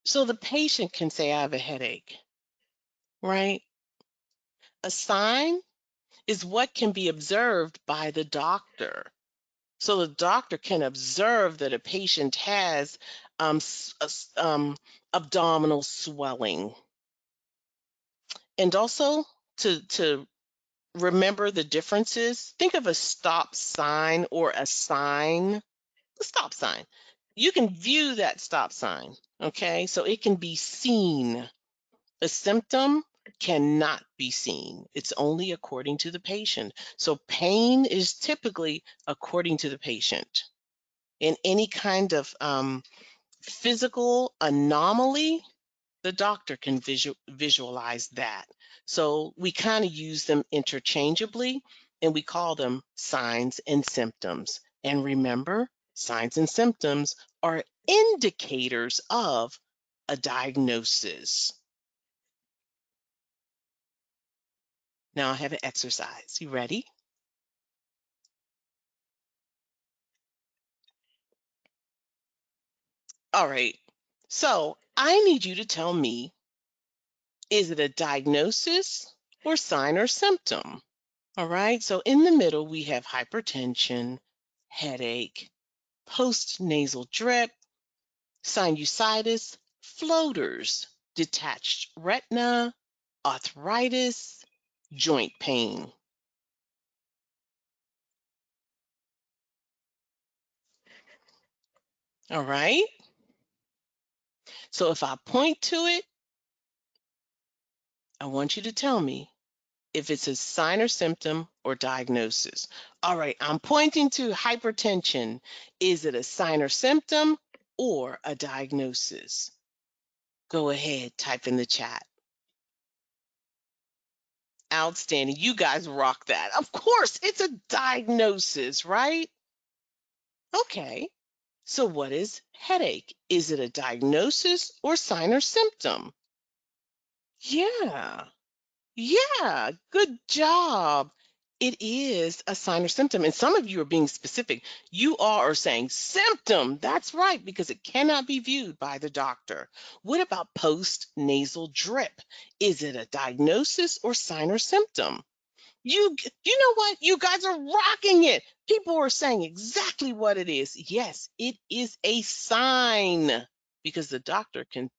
So the patient can say, I have a headache, right? A sign is what can be observed by the doctor. So the doctor can observe that a patient has abdominal swelling. And also to remember the differences, think of a stop sign or a sign, a stop sign. You can view that stop sign, okay? So it can be seen. A symptom cannot be seen. It's only according to the patient. So pain is typically according to the patient. In any kind of physical anomaly, the doctor can visualize that. So we kind of use them interchangeably, and we call them signs and symptoms. And remember, signs and symptoms are indicators of a diagnosis. Now I have an exercise. You ready? All right. So I need you to tell me, is it a diagnosis or sign or symptom? All right. So in the middle, we have hypertension, headache, post-nasal drip, sinusitis, floaters, detached retina, arthritis, joint pain. All right. So if I point to it, I want you to tell me if it's a sign or symptom or diagnosis. All right, I'm pointing to hypertension. Is it a sign or symptom or a diagnosis? Go ahead, type in the chat. Outstanding. You guys rock that. Of course, it's a diagnosis, right? Okay. So what is headache? Is it a diagnosis or sign or symptom? Yeah. Yeah, good job. It is a sign or symptom. And some of you are being specific. You all are saying symptom. That's right, because it cannot be viewed by the doctor. What about post-nasal drip? Is it a diagnosis or sign or symptom? You know what? You guys are rocking it. People are saying exactly what it is. Yes, it is a sign because the doctor can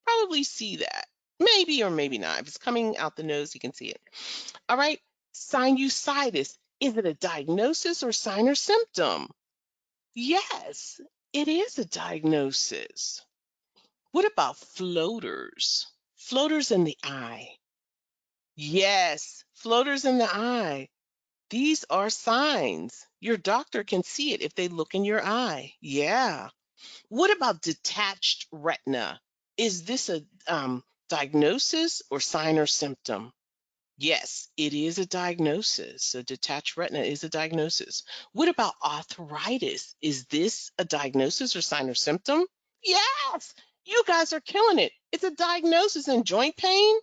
probably see that. Maybe or maybe not. If it's coming out the nose, you can see it. All right. Sinusitis. Is it a diagnosis or sign or symptom? Yes, it is a diagnosis. What about floaters? Floaters in the eye. Yes, floaters in the eye. These are signs. Your doctor can see it if they look in your eye. Yeah. What about detached retina? Is this a diagnosis or sign or symptom? Yes, it is a diagnosis. So detached retina is a diagnosis. What about arthritis? Is this a diagnosis or sign or symptom? Yes, you guys are killing it. It's a diagnosis. And joint pain?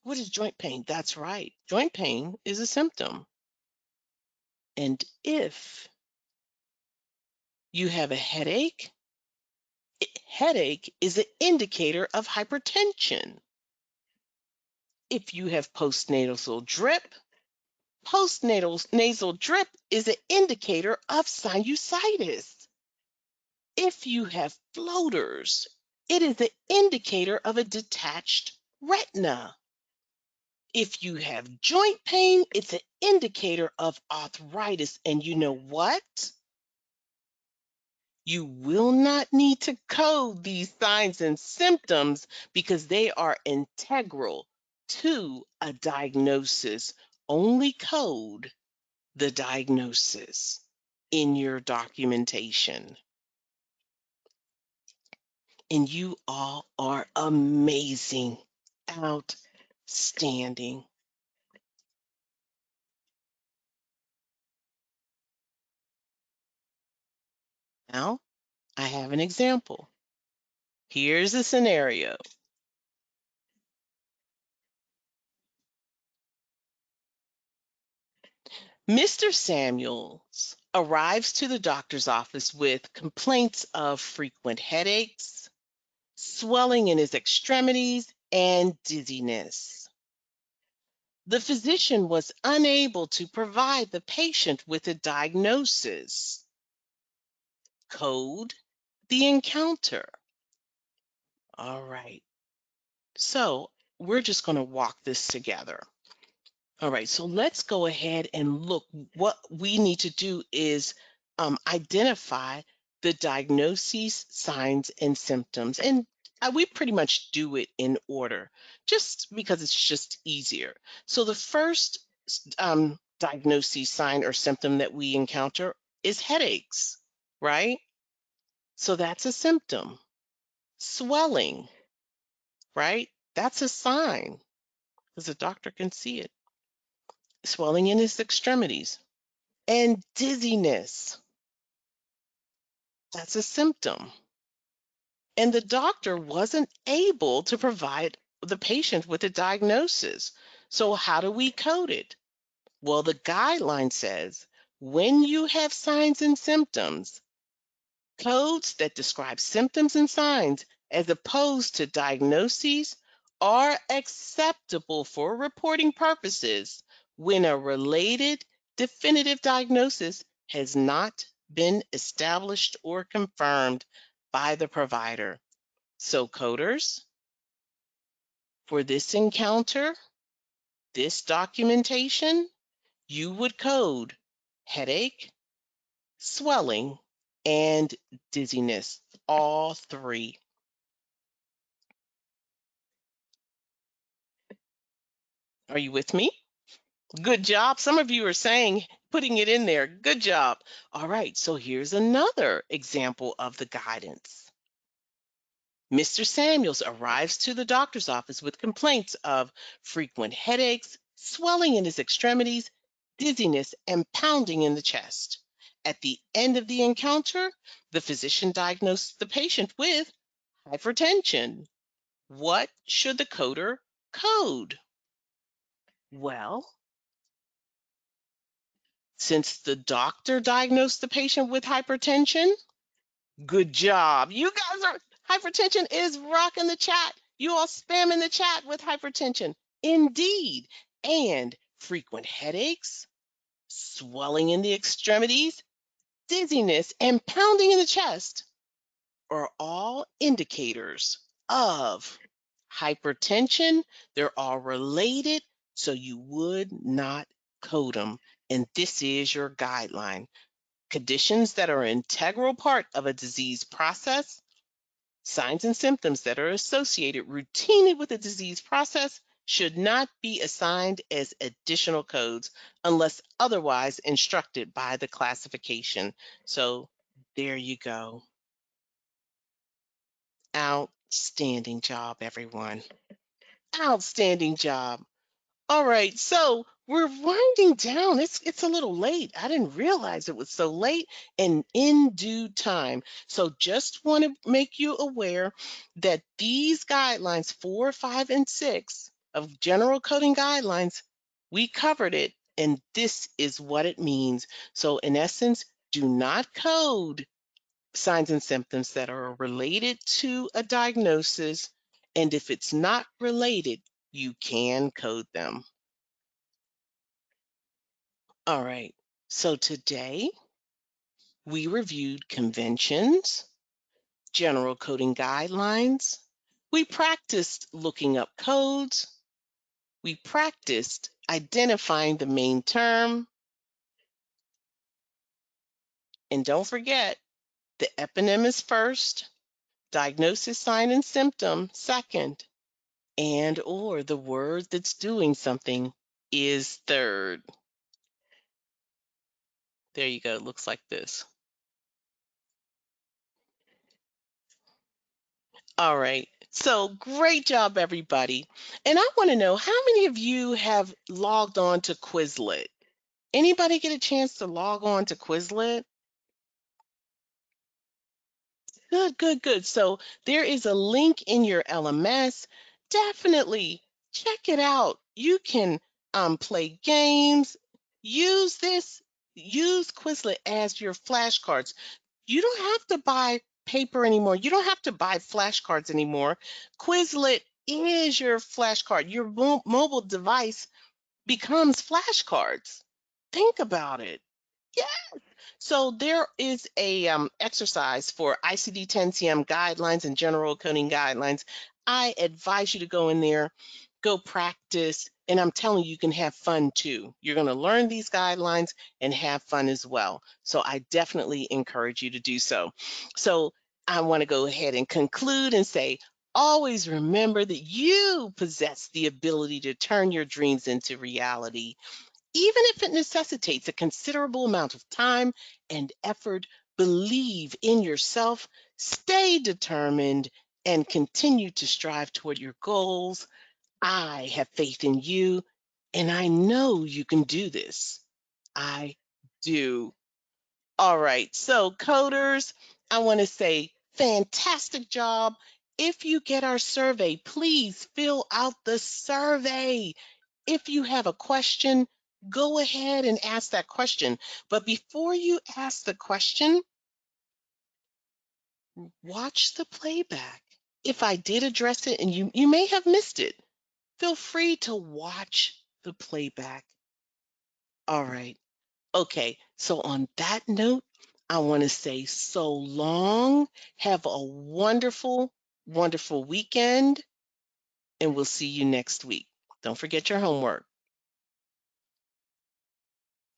What is joint pain? That's right. Joint pain is a symptom. And if you have a headache, headache is an indicator of hypertension. If you have postnasal drip, postnatal nasal drip is an indicator of sinusitis. If you have floaters, it is an indicator of a detached retina. If you have joint pain, it's an indicator of arthritis. And you know what? You will not need to code these signs and symptoms because they are integral to a diagnosis. Only code the diagnosis in your documentation. And you all are amazing, outstanding. Now, I have an example. Here's a scenario. Mr. Samuels arrives to the doctor's office with complaints of frequent headaches, swelling in his extremities, and dizziness. The physician was unable to provide the patient with a diagnosis. Code the encounter. All right. So we're just going to walk this together. All right, so let's go ahead and look. What we need to do is identify the diagnoses, signs, and symptoms. And we pretty much do it in order, just because it's just easier. So the first diagnosis, sign, or symptom that we encounter is headaches, right? So that's a symptom. Swelling, right? That's a sign because the doctor can see it. Swelling in his extremities. And dizziness, that's a symptom. And the doctor wasn't able to provide the patient with a diagnosis. So, how do we code it? Well, the guideline says when you have signs and symptoms, codes that describe symptoms and signs as opposed to diagnoses are acceptable for reporting purposes when a related definitive diagnosis has not been established or confirmed by the provider. So, coders, for this encounter, this documentation, you would code headache, swelling, and dizziness, all three. Are you with me? Good job. Some of you are saying, putting it in there. Good job. All right, so here's another example of the guidance. Mr. Samuels arrives to the doctor's office with complaints of frequent headaches, swelling in his extremities, dizziness, and pounding in the chest. At the end of the encounter, the physician diagnosed the patient with hypertension. What should the coder code? Well, since the doctor diagnosed the patient with hypertension, good job. You guys are, hypertension is rocking the chat. You all spam in the chat with hypertension. Indeed. And frequent headaches, swelling in the extremities, dizziness, and pounding in the chest are all indicators of hypertension. They're all related, so you would not code them. And this is your guideline. Conditions that are an integral part of a disease process, signs and symptoms that are associated routinely with a disease process should not be assigned as additional codes unless otherwise instructed by the classification. So there you go. Outstanding job, everyone. Outstanding job. All right, so we're winding down. It's a little late. I didn't realize it was so late, and in due time. So just want to make you aware that these guidelines, 4, 5, and 6 of general coding guidelines, we covered it, and this is what it means. So in essence, do not code signs and symptoms that are related to a diagnosis, and if it's not related, you can code them. All right, so today we reviewed conventions, general coding guidelines. We practiced looking up codes. We practiced identifying the main term. And don't forget, the eponym is first, diagnosis, sign, and symptom second, and or the word that's doing something is third. There you go, it looks like this. All right. So great job, everybody. And I want to know how many of you have logged on to Quizlet? Anybody get a chance to log on to Quizlet? Good, good, good. So there is a link in your LMS. Definitely check it out. You can play games. Use this, use Quizlet as your flashcards. You don't have to buy paper anymore. You don't have to buy flashcards anymore. Quizlet is your flashcard. Your mobile device becomes flashcards. Think about it. Yeah. So there is a exercise for ICD 10-CM guidelines and general coding guidelines. I advise you to go in there, go practice, and I'm telling you, you can have fun too. You're going to learn these guidelines and have fun as well. So I definitely encourage you to do so. So I want to go ahead and conclude and say, always remember that you possess the ability to turn your dreams into reality. Even if it necessitates a considerable amount of time and effort, believe in yourself, stay determined, and continue to strive toward your goals. I have faith in you, and I know you can do this. I do. All right, so coders, I want to say fantastic job. If you get our survey, please fill out the survey. If you have a question, go ahead and ask that question. But before you ask the question, watch the playback. If I did address it and you may have missed it, feel free to watch the playback. All right. Okay. So on that note, I want to say so long. Have a wonderful, wonderful weekend, and we'll see you next week. Don't forget your homework.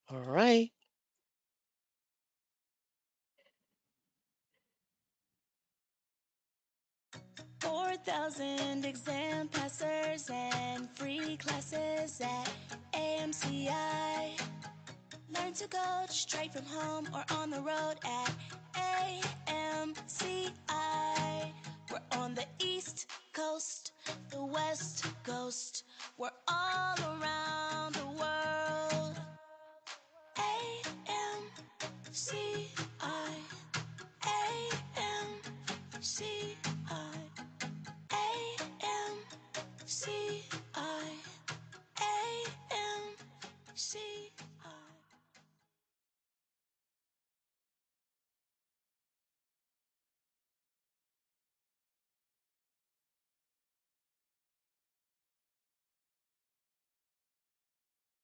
All right. 4,000 exam passers and free classes at AMCI. Learn to code straight from home or on the road at AMCI. We're on the East Coast, the West Coast, we're all around.